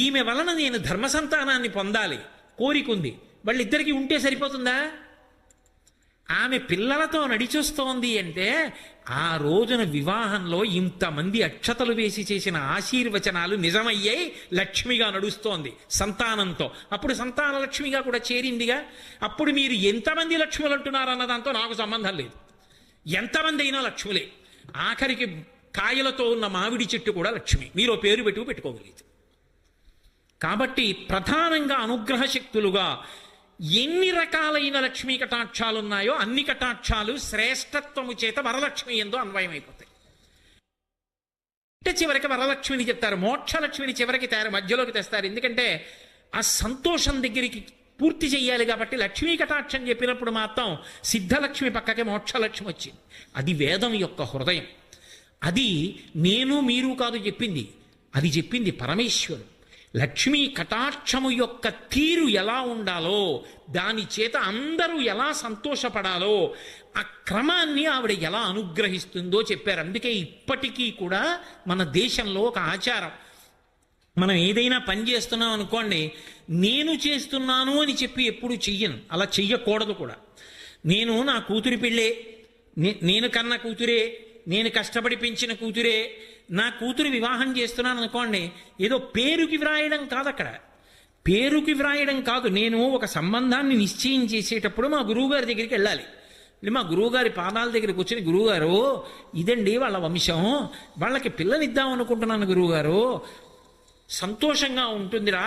ఈమె వలన నేను ధర్మ సంతానాన్ని పొందాలి కోరికుంది. వాళ్ళిద్దరికీ ఉంటే సరిపోతుందా? ఆమె పిల్లలతో నడిచొస్తోంది అంటే ఆ రోజున వివాహంలో ఇంతమంది అక్షతలు వేసి చేసిన ఆశీర్వచనాలు నిజమయ్యాయి. లక్ష్మిగా నడుస్తోంది సంతానంతో. అప్పుడు సంతాన లక్ష్మిగా కూడా చేరిందిగా. అప్పుడు మీరు ఎంతమంది లక్ష్ములు అంటున్నారన్న దాంతో నాకు సంబంధం లేదు. ఎంతమంది అయినా లక్ష్ములే. ఆఖరికి కాయలతో ఉన్న మామిడి చెట్టు కూడా లక్ష్మి. మీరు పేరు పెట్టుకోగలిగితే. కాబట్టి ప్రధానంగా అనుగ్రహ శక్తులుగా ఎన్ని రకాలైన లక్ష్మీ కటాక్షాలున్నాయో అన్ని కటాక్షాలు శ్రేష్టత్వము చేత వరలక్ష్మి ఎందు అన్వయమైపోతాయి. అంటే చివరికి వరలక్ష్మిని చెప్తారు, మోక్షలక్ష్మిని చివరికి మధ్యలోకి తెస్తారు. ఎందుకంటే ఆ సంతోషం దగ్గరికి పూర్తి చెయ్యాలి కాబట్టి. లక్ష్మీ కటాక్షం చెప్పినప్పుడు మాత్రం సిద్ధలక్ష్మి పక్కకి మోక్షలక్ష్మి వచ్చింది. అది వేదం యొక్క హృదయం. అది నేను మీరు కాదు చెప్పింది, అది చెప్పింది పరమేశ్వరుడు. లక్ష్మీ కటాక్షము యొక్క తీరు ఎలా ఉండాలో, దాని చేత అందరూ ఎలా సంతోషపడాలో, ఆ క్రమాన్ని ఆవిడ ఎలా అనుగ్రహిస్తుందో చెప్పారు. అందుకే ఇప్పటికీ కూడా మన దేశంలో ఒక ఆచారం, మనం ఏదైనా పని చేస్తున్నాం అనుకోండి, నేను చేస్తున్నాను అని చెప్పి ఎప్పుడు చెయ్యను. అలా చెయ్యకూడదు కూడా. నేను నా కూతురి పెళ్ళే, నేను కన్న కూతురే, నేను కష్టపడి పెంచిన కూతురే, నా కూతురు వివాహం చేస్తున్నాను అనుకోండి, ఏదో పేరుకి వ్రాయడం కాదు. అక్కడ పేరుకి వ్రాయడం కాదు. నేను ఒక సంబంధాన్ని నిశ్చయం చేసేటప్పుడు మా గురువుగారి దగ్గరికి వెళ్ళాలి. మా గురువుగారి పాదాల దగ్గరికి వచ్చిన, గురువుగారు ఇదండి వాళ్ళ వంశం, వాళ్ళకి పిల్లనిద్దాం అనుకుంటున్నాను గురువుగారు, సంతోషంగా ఉంటుందిరా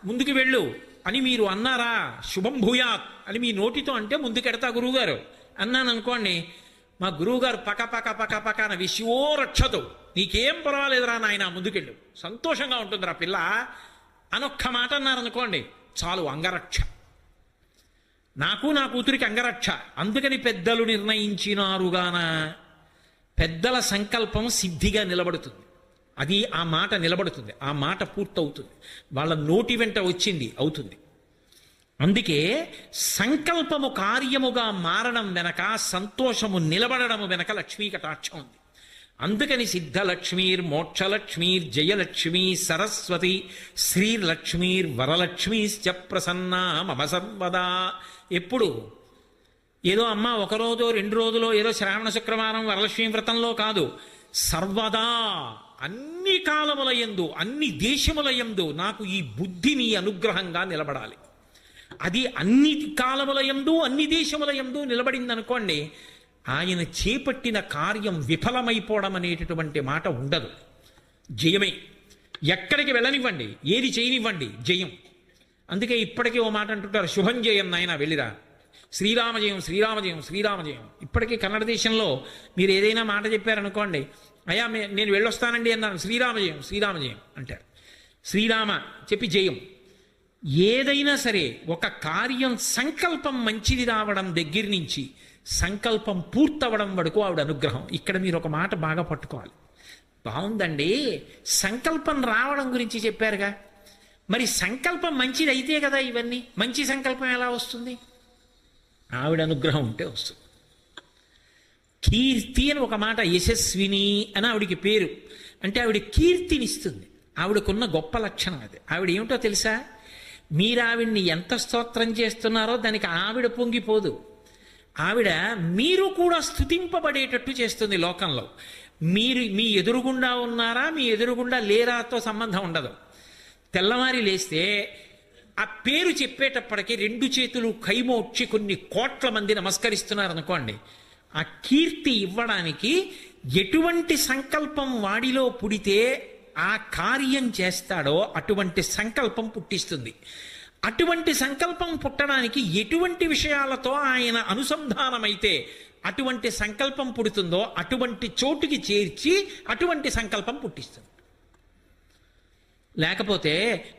ముందుకు వెళ్ళు అని మీరు అన్నారా, శుభం భూయాత్ అని మీ నోటితో అంటే ముందుకెడతా గురువుగారు అన్నాను అనుకోండి, మా గురువుగారు పక అని విషయో రక్షతో, నీకేం పర్వాలేదురా నాయన ముందుకెళ్ళు, సంతోషంగా ఉంటుందిరా పిల్ల అనొక్క మాట అన్నారనుకోండి, చాలు అంగరక్ష. నాకు నా కూతురికి అంగరక్ష. అందుకని పెద్దలు నిర్ణయించినారుగాన పెద్దల సంకల్పం సిద్ధిగా నిలబడుతుంది. అది ఆ మాట నిలబడుతుంది, ఆ మాట పూర్తవుతుంది, వాళ్ళ నోటి వెంట వచ్చింది అవుతుంది. అందుకే సంకల్పము కార్యముగా మారడం వెనక, సంతోషము నిలబడము వెనక లక్ష్మీ కటాక్షం ఉంది. అందుకని సిద్ధలక్ష్మీర్ మోక్షలక్ష్మీర్ జయలక్ష్మీ సరస్వతి శ్రీలక్ష్మీర్ వరలక్ష్మీశ్చ ప్రసన్నా మమ సర్వదా. ఎప్పుడు ఏదో అమ్మ ఒకరోజు 2 రోజులో ఏదో శ్రావణ శుక్రవారం వరలక్ష్మీ వ్రతంలో కాదు, సర్వదా అన్ని కాలముల యందు అన్ని దేశముల యందు నాకు ఈ బుద్ధి నీ అనుగ్రహంగా నిలబడాలి. అది అన్ని కాలముల యందు అన్ని దేశముల యందు నిలబడింది అనుకోండి, ఆయన చేపట్టిన కార్యం విఫలమైపోవడం అనేటటువంటి మాట ఉండదు. జయమే. ఎక్కడికి వెళ్ళనివ్వండి, ఏది చేయనివ్వండి, జయం. అందుకే ఇప్పటికీ ఓ మాట అంటుంటారు, శుభం జయం నాయన వెళ్ళిరా, శ్రీరామజయం శ్రీరామజయం శ్రీరామజయం. ఇప్పటికీ కన్నడ దేశంలో మీరు ఏదైనా మాట చెప్పారనుకోండి, అయ్యా నేను వెళ్ళొస్తానండి అన్నాను, శ్రీరామజయం శ్రీరామజయం అంటారు. శ్రీరామ చెప్పి జయం. ఏదైనా సరే ఒక కార్యం సంకల్పం మంచిది రావడం దగ్గర నుంచి సంకల్పం పూర్తవడం వరకు ఆవిడ అనుగ్రహం. ఇక్కడ మీరు ఒక మాట బాగా పట్టుకోవాలి. బాగుందండి, సంకల్పం రావడం గురించి చెప్పారుగా, మరి సంకల్పం మంచిది అయితే కదా ఇవన్నీ. మంచి సంకల్పం ఎలా వస్తుంది? ఆవిడ అనుగ్రహం ఉంటే వస్తుంది. కీర్తి అని ఒక మాట, యశస్విని అని ఆవిడికి పేరు. అంటే ఆవిడ కీర్తినిస్తుంది. ఆవిడకున్న గొప్ప లక్షణం అది. ఆవిడ ఏమిటో తెలుసా? మీరు ఆవిడ్ని ఎంత స్తోత్రం చేస్తున్నారో దానికి ఆవిడ పొంగిపోదు. ఆవిడ మీరు కూడా స్తుతింపబడేటట్టు చేస్తుంది లోకంలో. మీరు మీ ఎదురుగుండా ఉన్నారా, మీ ఎదురుగుండా లేరాతో సంబంధం ఉండదు. తెల్లవారి లేస్తే ఆ పేరు చెప్పేటప్పటికి 2 చేతులు కైమోడ్చి కొన్ని కోట్ల మంది నమస్కరిస్తున్నారు అనుకోండి. ఆ కీర్తి ఇవ్వడానికి ఎటువంటి సంకల్పం వాడిలో పుడితే ఆ కార్యం చేస్తాడో అటువంటి సంకల్పం పుట్టిస్తుంది. అటువంటి సంకల్పం పుట్టడానికి ఎటువంటి విషయాలతో ఆయన అనుసంధానమైతే అటువంటి సంకల్పం పుడుతుందో అటువంటి చోటుకి చేర్చి అటువంటి సంకల్పం పుట్టిస్తుంది. లేకపోతే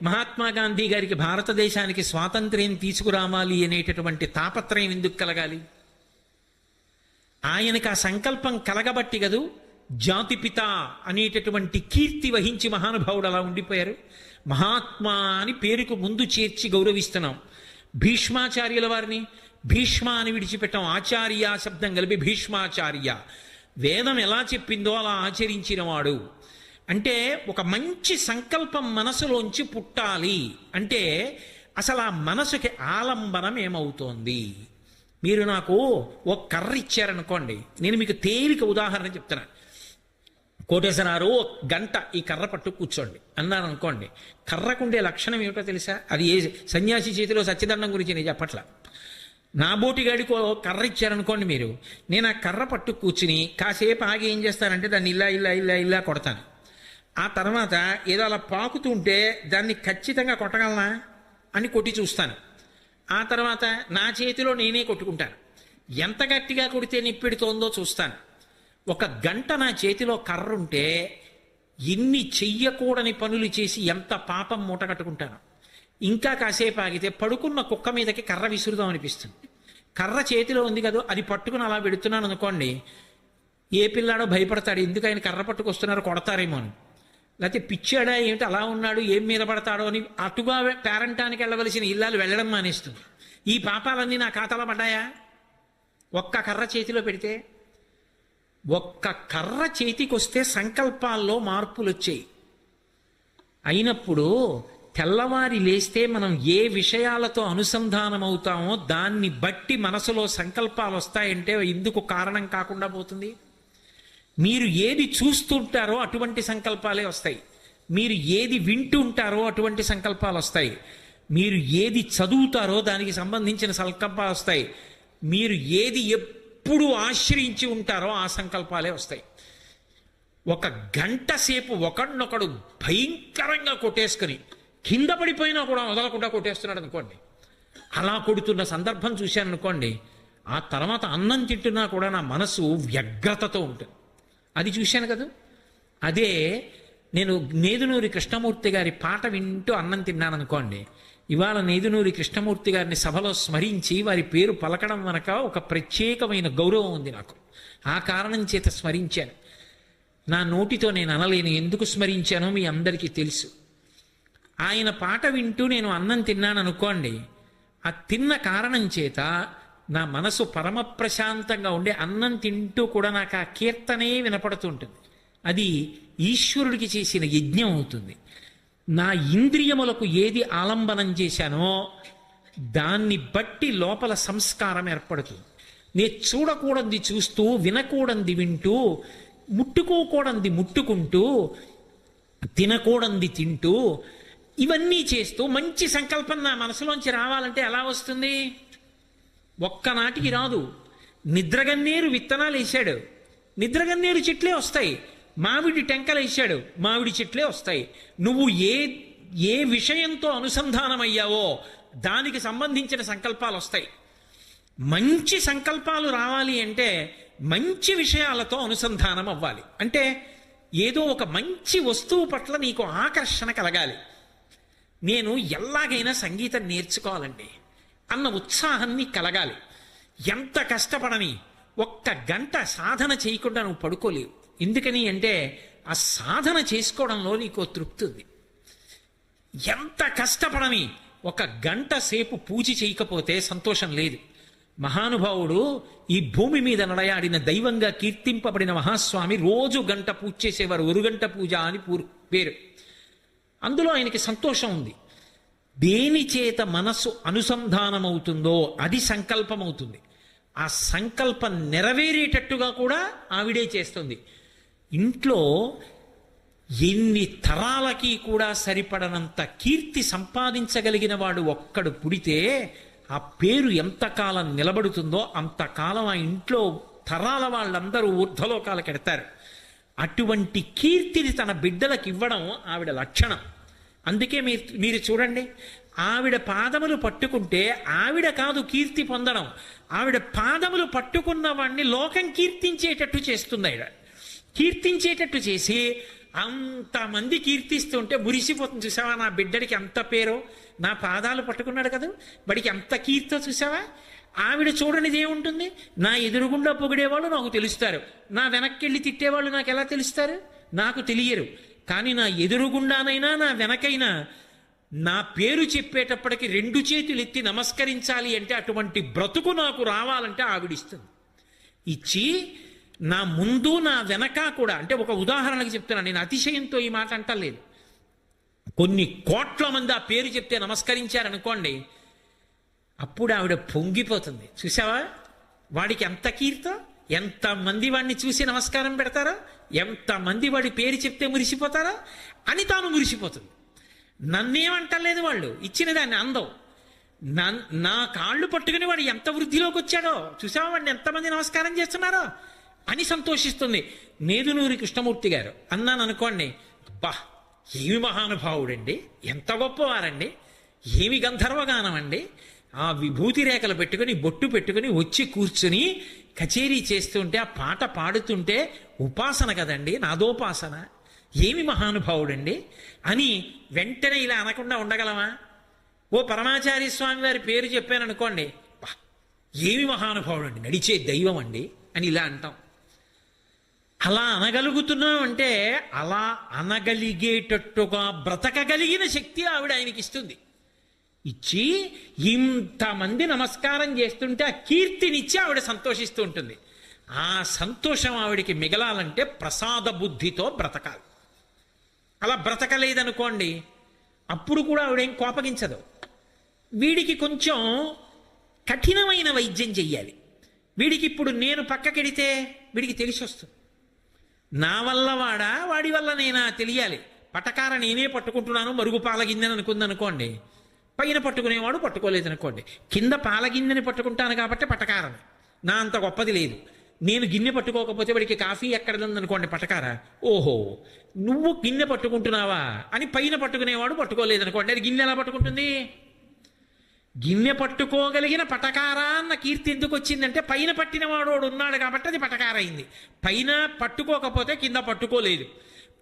మహాత్మా గాంధీ గారికి భారతదేశానికి స్వాతంత్ర్యం తీసుకురావాలి అనేటటువంటి తాపత్రయం ఎందుకు కలగాలి? ఆయనకు ఆ సంకల్పం కలగబట్టి కదూ జాతిపిత అనేటటువంటి కీర్తి వహించి మహానుభావుడు అలా ఉండిపోయారు. మహాత్మా అని పేరుకు ముందు చేర్చి గౌరవిస్తున్నాం. భీష్మాచార్యుల వారిని భీష్మ అని విడిచిపెట్టాం. ఆచార్య శబ్దం కలిపి భీష్మాచార్య. వేదం ఎలా చెప్పిందో అలా ఆచరించిన వాడు. అంటే ఒక మంచి సంకల్పం మనసులోంచి పుట్టాలి అంటే అసలు ఆ మనసుకి ఆలంబనం ఏమవుతోంది? మీరు నాకు ఒక కర్ర ఇచ్చారనుకోండి, నేను మీకు తేలిక ఉదాహరణ చెప్తున్నా. కోటేశ్వరారు 1 గంట ఈ కర్ర పట్టు కూర్చోండి అన్నారు అనుకోండి. కర్రకుండే లక్షణం ఏమిటో తెలుసా? అది ఏ సన్యాసి చేతిలో సత్యదండం గురించి నేను చెప్పట్లా. నా బోటిగాడికి కర్ర ఇచ్చారనుకోండి మీరు, నేను ఆ కర్ర పట్టు కూర్చుని కాసేపు ఆగి ఏం చేస్తానంటే దాన్ని ఇలా ఇలా ఇలా ఇలా కొడతాను. ఆ తర్వాత ఏదో అలా పాకుతుంటే దాన్ని ఖచ్చితంగా కొట్టగలనా అని కొట్టి చూస్తాను. ఆ తర్వాత నా చేతిలో నేనే కొట్టుకుంటాను. ఎంత గట్టిగా కొడితే నిప్పెడుతోందో చూస్తాను. 1 గంట నా చేతిలో కర్ర ఉంటే ఎన్ని చెయ్యకూడని పనులు చేసి ఎంత పాపం మూట కట్టుకుంటాను. ఇంకా కాసేపు ఆగితే పడుకున్న కుక్క మీదకి కర్ర విసురుదాం అనిపిస్తుంది. కర్ర చేతిలో ఉంది కదా, అది పట్టుకుని అలా పెడుతున్నాను అనుకోండి, ఏ పిల్లాడో భయపడతాడు, ఎందుకు ఆయన కర్ర పట్టుకొస్తున్నారు కొడతారేమో అని. లేకపోతే పిచ్చాడా ఏమిటి అలా ఉన్నాడు, ఏం మీద పడతాడో అని అటుగా పేరంటానికి వెళ్ళవలసిన ఇల్లాలు వెళ్ళడం మానేస్తుంది. ఈ పాపాలన్నీ నా ఖాతాలో పడ్డాయా? 1 కర్ర చేతిలో పెడితే. 1 కర్ర చేతికి వస్తే సంకల్పాల్లో మార్పులు వచ్చాయి. అయినప్పుడు తెల్లవారి లేస్తే మనం ఏ విషయాలతో అనుసంధానం అవుతామో దాన్ని బట్టి మనసులో సంకల్పాలు వస్తాయంటే ఇందుకు కారణం కాకుండా పోతుంది. మీరు ఏది చూస్తుంటారో అటువంటి సంకల్పాలే వస్తాయి. మీరు ఏది వింటుంటారో అటువంటి సంకల్పాలు వస్తాయి. మీరు ఏది చదువుతారో దానికి సంబంధించిన సంకల్పాలు వస్తాయి. మీరు ఏది ఎప్పుడు ఆశ్రయించి ఉంటారో ఆ సంకల్పాలే వస్తాయి. 1 గంట సేపు ఒకడినొకడు భయంకరంగా కొట్టేసుకుని కింద పడిపోయినా కూడా వదలకుండా కొట్టేస్తున్నాడు అనుకోండి. అలా కొడుతున్న సందర్భం చూశాను అనుకోండి, ఆ తర్వాత అన్నం తింటున్నా కూడా నా మనసు వ్యగ్రతతో ఉంటుంది. అది చూశాను కదా. అదే నేను నేదునూరి కృష్ణమూర్తి గారి పాట వింటూ అన్నం తిన్నాను అనుకోండి. ఇవాళ నేదునూరి కృష్ణమూర్తి గారిని సభలో స్మరించి వారి పేరు పలకడం వెనక ఒక ప్రత్యేకమైన గౌరవం ఉంది నాకు. ఆ కారణం చేత స్మరించాను. నా నోటితో నేను అనలేను. ఎందుకు స్మరించానో మీ అందరికీ తెలుసు. ఆయన పాట వింటూ నేను అన్నం తిన్నాను అనుకోండి, ఆ తిన్న కారణం చేత నా మనసు పరమ ప్రశాంతంగా ఉండే అన్నం తింటూ కూడా నాకు ఆ కీర్తనే వినపడుతుంటుంది. అది ఈశ్వరుడికి చేసిన యజ్ఞం అవుతుంది. నా ఇంద్రియములకు ఏది ఆలంబనం చేశానో దాన్ని బట్టి లోపల సంస్కారం ఏర్పడుతుంది. నేను చూడకూడంది చూస్తూ, వినకూడంది వింటూ, ముట్టుకోకూడంది ముట్టుకుంటూ, తినకూడంది తింటూ, ఇవన్నీ చేస్తూ మంచి సంకల్పం నా మనసులోంచి రావాలంటే ఎలా వస్తుంది? ఒక్కనాటికి రాదు. నిద్రగన్నేరు విత్తనాలు వేశాడు, నిద్రగన్నేరు చెట్లే వస్తాయి. మామిడి టెంకలు వేశాడు, మామిడి చెట్లే వస్తాయి. నువ్వు ఏ ఏ విషయంతో అనుసంధానమయ్యావో దానికి సంబంధించిన సంకల్పాలు వస్తాయి. మంచి సంకల్పాలు రావాలి అంటే మంచి విషయాలతో అనుసంధానం అవ్వాలి. అంటే ఏదో ఒక మంచి వస్తువు పట్ల నీకు ఆకర్షణ కలగాలి. నేను ఎలాగైనా సంగీతం నేర్చుకోవాలండి అన్న ఉత్సాహం నీకు కలగాలి. ఎంత కష్టపడని, 1 గంట సాధన చేయకుండా నువ్వు పడుకోలేవు. ఎందుకని అంటే ఆ సాధన చేసుకోవడంలో నీకు తృప్తి ఉంది. ఎంత కష్టపడని 1 గంట సేపు పూజ చేయకపోతే సంతోషం లేదు. మహానుభావుడు ఈ భూమి మీద నడయాడిన దైవంగా కీర్తింపబడిన మహాస్వామి రోజు గంట పూజ చేసేవారు. 1 గంట పూజ అని పేరు. అందులో ఆయనకి సంతోషం ఉంది. దేని చేత మనస్సు అనుసంధానమవుతుందో అది సంకల్పం అవుతుంది. ఆ సంకల్పం నెరవేరేటట్టుగా కూడా ఆవిడే చేస్తుంది. ఇంట్లో ఎన్ని తరాలకి కూడా సరిపడనంత కీర్తి సంపాదించగలిగిన వాడు ఒక్కడు పుడితే ఆ పేరు ఎంతకాలం నిలబడుతుందో అంతకాలం ఆ ఇంట్లో తరాల వాళ్ళందరూ ఊర్ధ్వలోకాలకు ఎడతారు. అటువంటి కీర్తిని తన బిడ్డలకు ఇవ్వడం ఆవిడ లక్షణం. అందుకే మీరు చూడండి, ఆవిడ పాదములు పట్టుకుంటే ఆవిడ కాదు కీర్తి పొందడం, ఆవిడ పాదములు పట్టుకున్న వాడిని లోకం కీర్తించేటట్టు చేస్తుంది. ఆవిడ కీర్తించేటట్టు చేసి అంతమంది కీర్తిస్తుంటే మురిసిపోతుంది. చూసావా, నా బిడ్డడికి ఎంత పేరో, నా పాదాలు పట్టుకున్నాడు కదా, వాడికి ఎంత కీర్తో చూసావా. ఆవిడ చూడనిది ఏముంటుంది? నా ఎదురుగుండా పొగిడేవాళ్ళు నాకు తెలుస్తారు, నా వెనక్కి వెళ్ళి తిట్టేవాళ్ళు నాకు ఎలా తెలుస్తారు? నాకు తెలియరు. కానీ నా ఎదురుగుండానైనా నా వెనకైనా నా పేరు చెప్పేటప్పటికి 2 చేతులు ఎత్తి నమస్కరించాలి అంటే అటువంటి బ్రతుకు నాకు రావాలంటే ఆవిడిస్తుంది. ఇచ్చి నా ముందు నా వెనక కూడా, అంటే ఒక ఉదాహరణకు చెప్తున్నాను, నేను అతిశయంతో ఈ మాట అంటలేదు. కొన్ని కోట్ల మంది ఆ పేరు చెప్తే నమస్కరించారనుకోండి, అప్పుడు ఆవిడ పొంగిపోతుంది. చూసావా, వాడికి ఎంత కీర్తో, ఎంతమంది వాడిని చూసి నమస్కారం పెడతారో, ఎంతమంది వాడి పేరు చెప్తే మురిసిపోతారో అని తాను మురిసిపోతుంది. నన్నేమంటలేదు, వాళ్ళు ఇచ్చిన దాన్ని అందం. నా కాళ్ళు పట్టుకుని వాడు ఎంత వృద్ధిలోకి వచ్చాడో చూసావా, వాడిని ఎంతమంది నమస్కారం చేస్తున్నారో అని సంతోషిస్తుంది. నేదునూరి కృష్ణమూర్తి గారు అన్నాను అనుకోండి, బా ఏమి మహానుభావుడండి, ఎంత గొప్పవారండి, ఏమి గంధర్వగానం అండి, ఆ విభూతి రేఖలు పెట్టుకుని బొట్టు పెట్టుకుని వచ్చి కూర్చుని కచేరీ చేస్తుంటే ఆ పాట పాడుతుంటే ఉపాసన కదండి, నాదోపాసన, ఏమి మహానుభావుడండి అని వెంటనే ఇలా అనకుండా ఉండగలమా? ఓ పరమాచార్య స్వామి వారి పేరు చెప్పాను అనుకోండి, ఏమి మహానుభావుడండి, నడిచే దైవం అండి అని ఇలా అంటాం. అలా అనగలుగుతున్నాం అంటే అలా అనగలిగేటట్టుగా బ్రతకగలిగిన శక్తి ఆవిడ ఆయనకి ఇస్తుంది. ఇచ్చి ఇంతమంది నమస్కారం చేస్తుంటే ఆ కీర్తినిచ్చి ఆవిడ సంతోషిస్తూ ఉంటుంది. ఆ సంతోషం ఆవిడికి మిగలాలంటే ప్రసాద బుద్ధితో బ్రతకాలి. అలా బ్రతకలేదనుకోండి, అప్పుడు కూడా ఆవిడేం కోపగించదు. వీడికి కొంచెం కఠినమైన వైద్యం చెయ్యాలి. వీడికి ఇప్పుడు నేను పక్కకెడితే వీడికి తెలిసి వస్తుంది, నా వల్ల వాడా వాడి వల్ల నేనా తెలియాలి. పటకార నేనే పట్టుకుంటున్నాను, మరుగు పాలగిందని అనుకుందనుకోండి, పైన పట్టుకునేవాడు పట్టుకోలేదనుకోండి, కింద పాలగిన్నెని పట్టుకుంటాను కాబట్టి పటకారం, నా అంత గొప్పది లేదు. నేను గిన్నె పట్టుకోకపోతే వాడికి కాఫీ ఎక్కడ ఉందనుకోండి పటకార, ఓహో నువ్వు గిన్నె పట్టుకుంటున్నావా అని పైన పట్టుకునేవాడు పట్టుకోలేదనుకోండి, అది గిన్నె ఎలా పట్టుకుంటుంది? గిన్నె పట్టుకోగలిగిన పటకారా అన్న కీర్తి ఎందుకు వచ్చిందంటే పైన పట్టినవాడు ఉన్నాడు కాబట్టి అది పటకార అయింది. పైన పట్టుకోకపోతే కింద పట్టుకోలేదు,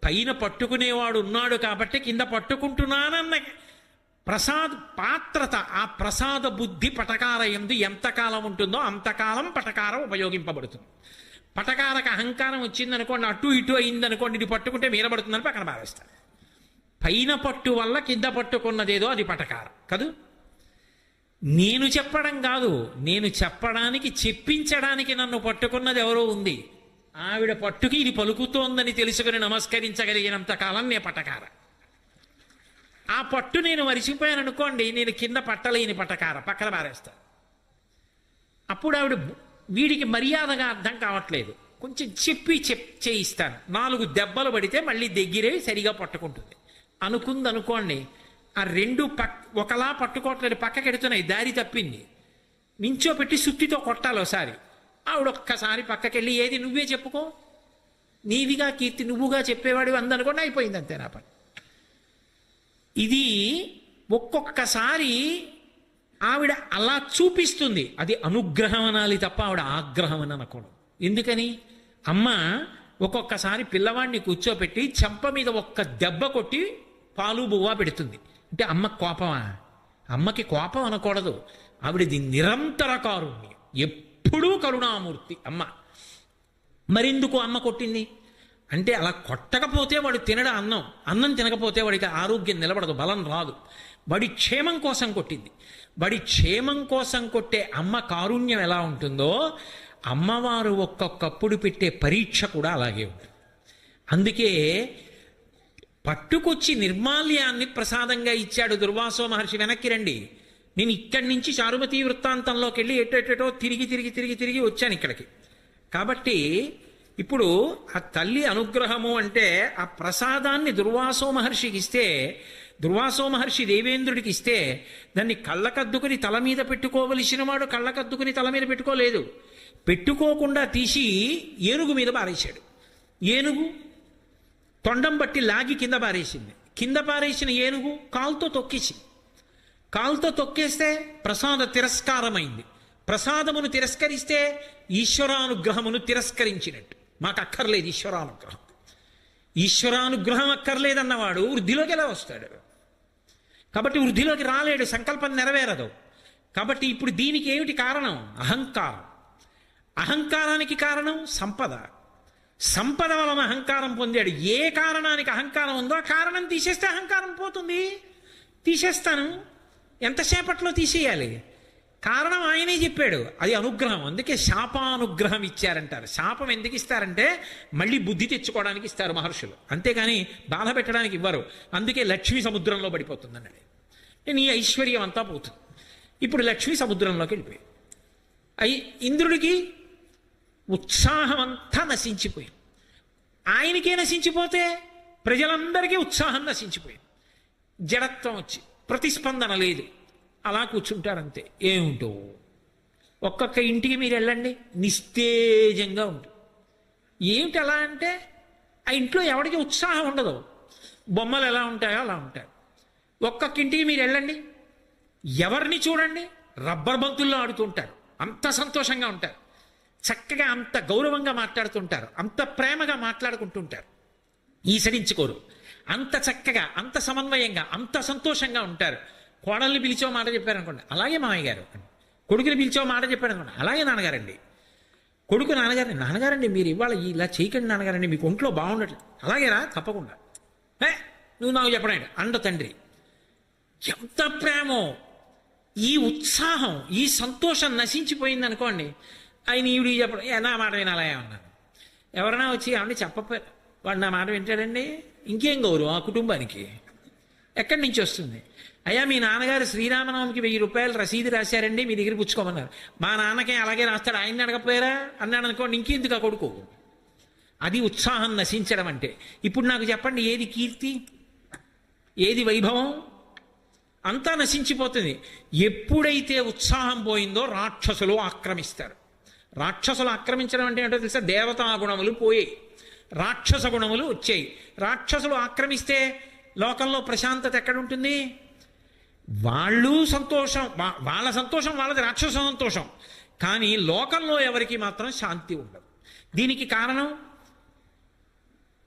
పైన పట్టుకునేవాడు ఉన్నాడు కాబట్టి కింద పట్టుకుంటున్నానన్న పాత్రత, ఆ ప్రసాద బుద్ధి పటకార యందు ఎంతకాలం ఉంటుందో అంతకాలం పటకారం ఉపయోగింపబడుతుంది. పటకారకు అహంకారం వచ్చిందనుకోండి, అటు ఇటు అయిందనుకోండి, ఇది పట్టుకుంటే మీరబడుతుందని పక్కన పారేస్తారు. పైన పట్టు వల్ల కింద పట్టుకున్నదేదో అది పటకారం కాదు. నేను చెప్పడం కాదు, నేను చెప్పడానికి చెప్పించడానికి నన్ను పట్టుకున్నది ఎవరో ఉంది. ఆవిడ పట్టుకి ఇది పలుకుతోందని తెలుసుకుని నమస్కరించగలిగినంత కాలం నే పటకార. ఆ పట్టు నేను మరిచిపోయాను అనుకోండి, నేను కింద పట్టలేని పటకార, పక్కన పారేస్తా. అప్పుడు ఆవిడ వీడికి మర్యాదగా అర్థం కావట్లేదు, కొంచెం చేయిస్తాను, 4 దెబ్బలు పడితే మళ్ళీ దగ్గరే సరిగా పట్టుకుంటుంది అనుకుందనుకోండి. ఆ 2 ఒకలా పట్టుకోవట్లేదు, పక్కకెడుతున్నాయి, దారి తప్పింది, నించోపెట్టి సుత్తితో కొట్టాలి ఒకసారి, ఆవిడ ఒక్కసారి పక్కకెళ్ళి ఏది నువ్వే చెప్పుకో, నీవిగా కీర్తి నువ్వుగా చెప్పేవాడు అందనుకోండి, అయిపోయింది అంతే నా పని. ఇది ఒక్కొక్కసారి ఆవిడ అలా చూపిస్తుంది. అది అనుగ్రహం అనాలి తప్ప ఆవిడ ఆగ్రహం అని అనకూడదు. ఎందుకని? అమ్మ ఒక్కొక్కసారి పిల్లవాడిని కూర్చోపెట్టి చెంప మీద ఒక్క దెబ్బ కొట్టి పాలు బువ్వా పెడుతుంది. అంటే అమ్మ కోపమా? అమ్మకి కోపం అనకూడదు. ఆవిడది నిరంతర కారుణ్యం, ఎప్పుడూ కరుణామూర్తి అమ్మ. మరెందుకు అమ్మ కొట్టింది అంటే, అలా కొట్టకపోతే వాడు తినడు అన్నం, అన్నం తినకపోతే వాడికి ఆరోగ్యం నిలబడదు, బలం రాదు. వాడి క్షేమం కోసం కొట్టింది. వాడి క్షేమం కోసం కొట్టే అమ్మ కారుణ్యం ఎలా ఉంటుందో, అమ్మవారు ఒక్కొక్కప్పుడు పెట్టే పరీక్ష కూడా అలాగే ఉంటుంది. అందుకే పట్టుకొచ్చి నిర్మాల్యాన్ని ప్రసాదంగా ఇచ్చాడు దుర్వాసో మహర్షి. వెనక్కి రండి, నేను ఇక్కడి నుంచి చారుమతి వృత్తాంతంలోకి వెళ్ళి ఎటో తిరిగి తిరిగి తిరిగి తిరిగి వచ్చాను ఇక్కడికి. కాబట్టి ఇప్పుడు ఆ తల్లి అనుగ్రహము అంటే ఆ ప్రసాదాన్ని దుర్వాసో మహర్షికి ఇస్తే, దుర్వాసో మహర్షి దేవేంద్రుడికి ఇస్తే దాన్ని కళ్ళకద్దుకుని తల మీద పెట్టుకోవలసిన వాడు కళ్ళకద్దుకుని తల మీద పెట్టుకోలేదు, పెట్టుకోకుండా తీసి ఏనుగు మీద పారేశాడు. ఏనుగు తొండం బట్టి లాగి కింద పారేసింది. కింద పారేసిన ఏనుగు కాలుతో తొక్కేసింది. కాలుతో తొక్కేస్తే ప్రసాద తిరస్కారమైంది. ప్రసాదమును తిరస్కరిస్తే ఈశ్వరానుగ్రహమును తిరస్కరించినట్టు. మాకు అక్కర్లేదు ఈశ్వరానుగ్రహం. ఈశ్వరానుగ్రహం అక్కర్లేదన్నవాడు వృద్ధిలోకి ఎలా వస్తాడు? కాబట్టి వృద్ధిలోకి రాలేడు, సంకల్పం నెరవేరదు. కాబట్టి ఇప్పుడు దీనికి ఏమిటి కారణం? అహంకారం. అహంకారానికి కారణం సంపద. సంపద వలన అహంకారం పొందాడు. ఏ కారణానికి అహంకారం ఉందో ఆ కారణం తీసేస్తే అహంకారం పోతుంది. తీసేస్తాను, ఎంతసేపట్లో తీసేయాలి? కారణం ఆయనే చెప్పాడు, అది అనుగ్రహం. అందుకే శాపానుగ్రహం ఇచ్చారంటారు. శాపం ఎందుకు ఇస్తారంటే మళ్ళీ బుద్ధి తెచ్చుకోవడానికి ఇస్తారు మహర్షులు, అంతేగాని బాధ పెట్టడానికి ఇవ్వరు. అందుకే లక్ష్మి సముద్రంలో పడిపోతుంది అన్నాడు. నీ ఐశ్వర్యం అంతా పోతుంది. ఇప్పుడు లక్ష్మి సముద్రంలోకి వెళ్ళిపోయి ఇంద్రుడికి ఉత్సాహం అంతా నశించిపోయింది. ఆయనకే నశించిపోతే ప్రజలందరికీ ఉత్సాహం నశించిపోయింది. జడత్వం వచ్చి ప్రతిస్పందన లేదు, అలా కూర్చుంటారంతే. ఏమిటో ఒక్కొక్క ఇంటికి మీరు వెళ్ళండి, నిస్తేజంగా ఉంటుంది. ఏమిటి అలా అంటే, ఆ ఇంట్లో ఎవరికి ఉత్సాహం ఉండదు. బొమ్మలు ఎలా ఉంటాయో అలా ఉంటాయి. ఒక్కొక్క ఇంటికి మీరు వెళ్ళండి, ఎవరిని చూడండి రబ్బర్ బంతుల్లో ఆడుతుంటారు, అంత సంతోషంగా ఉంటారు, చక్కగా అంత గౌరవంగా మాట్లాడుతుంటారు, అంత ప్రేమగా మాట్లాడుకుంటుంటారు, ఈసడించుకోరు. అంత చక్కగా, అంత సమన్వయంగా, అంత సంతోషంగా ఉంటారు. కోడల్ని పిలిచో మాట చెప్పారనుకోండి, అలాగే మామయ్య గారు. కొడుకుని పిలిచో మాట చెప్పారనుకోండి, అలాగే నాన్నగారండి. కొడుకు నాన్నగారండి, నాన్నగారండి మీరు ఇవాళ ఇలా చేయకండి నాన్నగారండి, మీకు ఒంట్లో బాగుండట్లేదు. అలాగేరా, తప్పకుండా. నువ్వు నాకు చెప్పడండి అండ తండ్రి. ఎంత ప్రేమో! ఈ ఉత్సాహం, ఈ సంతోషం నశించిపోయింది అనుకోండి, ఆయన ఈవిడికి చెప్పడం, నా మాట వినాలా ఏమన్నాను. ఎవరైనా వచ్చి ఏమండి చెప్పపోయారు, వాడు నా మాట వింటాడండి, ఇంకేం గౌరవం ఆ కుటుంబానికి? ఎక్కడి నుంచి వస్తుంది? అయ్యా మీ నాన్నగారు శ్రీరామనవమికి 1000 రూపాయలు రసీదు రాశారండి, మీ దగ్గర పుచ్చుకోమన్నారు. మా నాన్నకే అలాగే రాస్తాడు, ఆయన్ని అడగపోయారా అన్నాడు అనుకోండి, ఇంకెందుకు ఆ కొడుకు? అది ఉత్సాహం నశించడం అంటే. ఇప్పుడు నాకు చెప్పండి, ఏది కీర్తి, ఏది వైభవం? అంతా నశించిపోతుంది. ఎప్పుడైతే ఉత్సాహం పోయిందో రాక్షసులు ఆక్రమిస్తారు. రాక్షసులు ఆక్రమించడం అంటే ఏంటో తెలుసా? దేవతా గుణములు పోయాయి, రాక్షస గుణములు వచ్చాయి. రాక్షసులు ఆక్రమిస్తే లోకంలో ప్రశాంతత ఎక్కడుంటుంది? వాళ్ళు సంతోషం, వాళ్ళ సంతోషం వాళ్ళది, రాక్షస సంతోషం. కానీ లోకంలో ఎవరికి మాత్రం శాంతి ఉండదు. దీనికి కారణం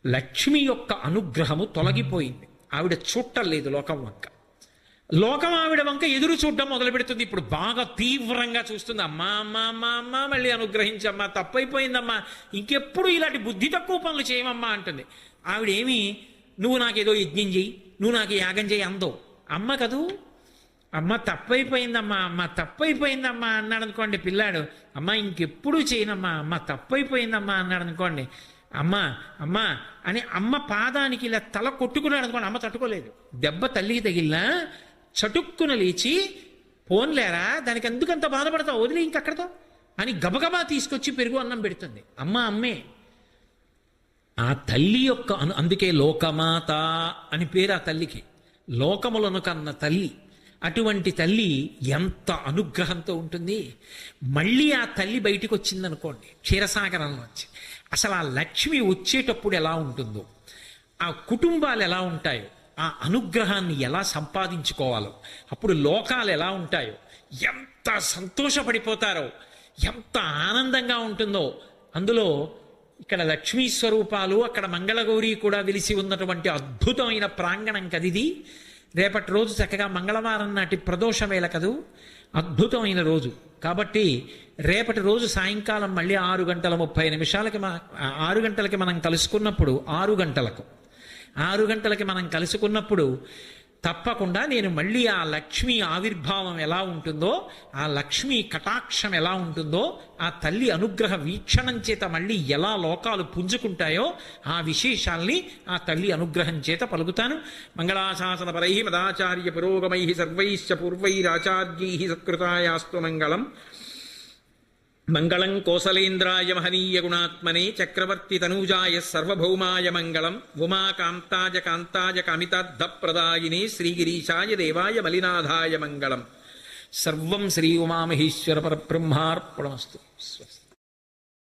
లక్ష్మి యొక్క అనుగ్రహము తొలగిపోయింది. ఆవిడ చూడటం లేదు లోకం వంక. లోకం ఆవిడ వంక ఎదురు చూడడం మొదలు పెడుతుంది. ఇప్పుడు బాగా తీవ్రంగా చూస్తుంది. అమ్మా అమ్మా అమ్మా అమ్మా మళ్ళీ అనుగ్రహించమ్మా, తప్పైపోయిందమ్మా, ఇంకెప్పుడు ఇలాంటి బుద్ధి తక్కువ పనులు చేయమమ్మా అంటుంది. ఆవిడేమి నువ్వు నాకేదో యజ్ఞం చెయ్యి, నువ్వు నాకు యాగం చేయి అందో. అమ్మ కదూ, అమ్మ తప్పైపోయిందమ్మా, అమ్మ తప్పైపోయిందమ్మా అన్నాడు అనుకోండి పిల్లాడు. అమ్మ ఇంకెప్పుడు చేయనమ్మా, అమ్మ తప్పైపోయిందమ్మా అన్నాడు అనుకోండి. అమ్మ అమ్మ అని అమ్మ పాదానికి ఇలా తల కొట్టుకున్నాడు అనుకోండి, అమ్మ తట్టుకోలేదు. దెబ్బ తల్లికి తగిలినా చటుక్కున లేచి, పోన్లేరా దానికి ఎందుకంత బాధపడతావు, వదిలే ఇంకక్కడతో అని గబగబా తీసుకొచ్చి పెరుగు అన్నం పెడుతుంది. అమ్మ అమ్మే. ఆ తల్లి యొక్క అందుకే లోకమాత అని పేరు ఆ తల్లికి. లోకములను కన్న తల్లి. అటువంటి తల్లి ఎంత అనుగ్రహంతో ఉంటుంది. మళ్ళీ ఆ తల్లి బయటికి వచ్చిందనుకోండి క్షీరసాగరంలోంచి, అసలు ఆ లక్ష్మి వచ్చేటప్పుడు ఎలా ఉంటుందో, ఆ కుటుంబాలు ఎలా ఉంటాయో, ఆ అనుగ్రహాన్ని ఎలా సంపాదించుకోవాలో, అప్పుడు లోకాలు ఎలా ఉంటాయో, ఎంత సంతోషపడిపోతారో, ఎంత ఆనందంగా ఉంటుందో. అందులో ఇక్కడ లక్ష్మీ స్వరూపాలు, అక్కడ మంగళగౌరి కూడా వెలిసి ఉన్నటువంటి అద్భుతమైన ప్రాంగణం కదిది. రేపటి రోజు చక్కగా మంగళవారం నాటి ప్రదోష వేళ కదూ, అద్భుతమైన రోజు. కాబట్టి రేపటి రోజు సాయంకాలం మళ్ళీ 6:30 6 గంటలకి మనం కలుసుకున్నప్పుడు 6 గంటలకి మనం కలుసుకున్నప్పుడు తప్పకుండా నేను మళ్ళీ ఆ లక్ష్మీ ఆవిర్భావం ఎలా ఉంటుందో, ఆ లక్ష్మీ కటాక్షం ఎలా ఉంటుందో, ఆ తల్లి అనుగ్రహ వీక్షణం చేత మళ్ళీ ఎలా లోకాలు పుంజుకుంటాయో ఆ విశేషాల్ని ఆ తల్లి అనుగ్రహం చేత పలుకుతాను. మంగళాశాసన పరై మదాచార్య పురోగమై సర్వైశ్చ పూర్వైరాచార్యై సత్కృతాయాస్తు మంగళం. మంగళం కోసలేంద్రాయ మహనీయ గుణాత్మనే చక్రవర్తి తనూజాయ సర్వభౌమాయ మంగళం. ఉమాకాంతాయ కాంతాయ కామితార్థప్రదాయినే శ్రీగిరీశాయ దేవాయ మలినాథాయ మంగళం. సర్వం శ్రీ ఉమామహేశ్వర పరబ్రహ్మార్పణమస్తు. స్వస్తి.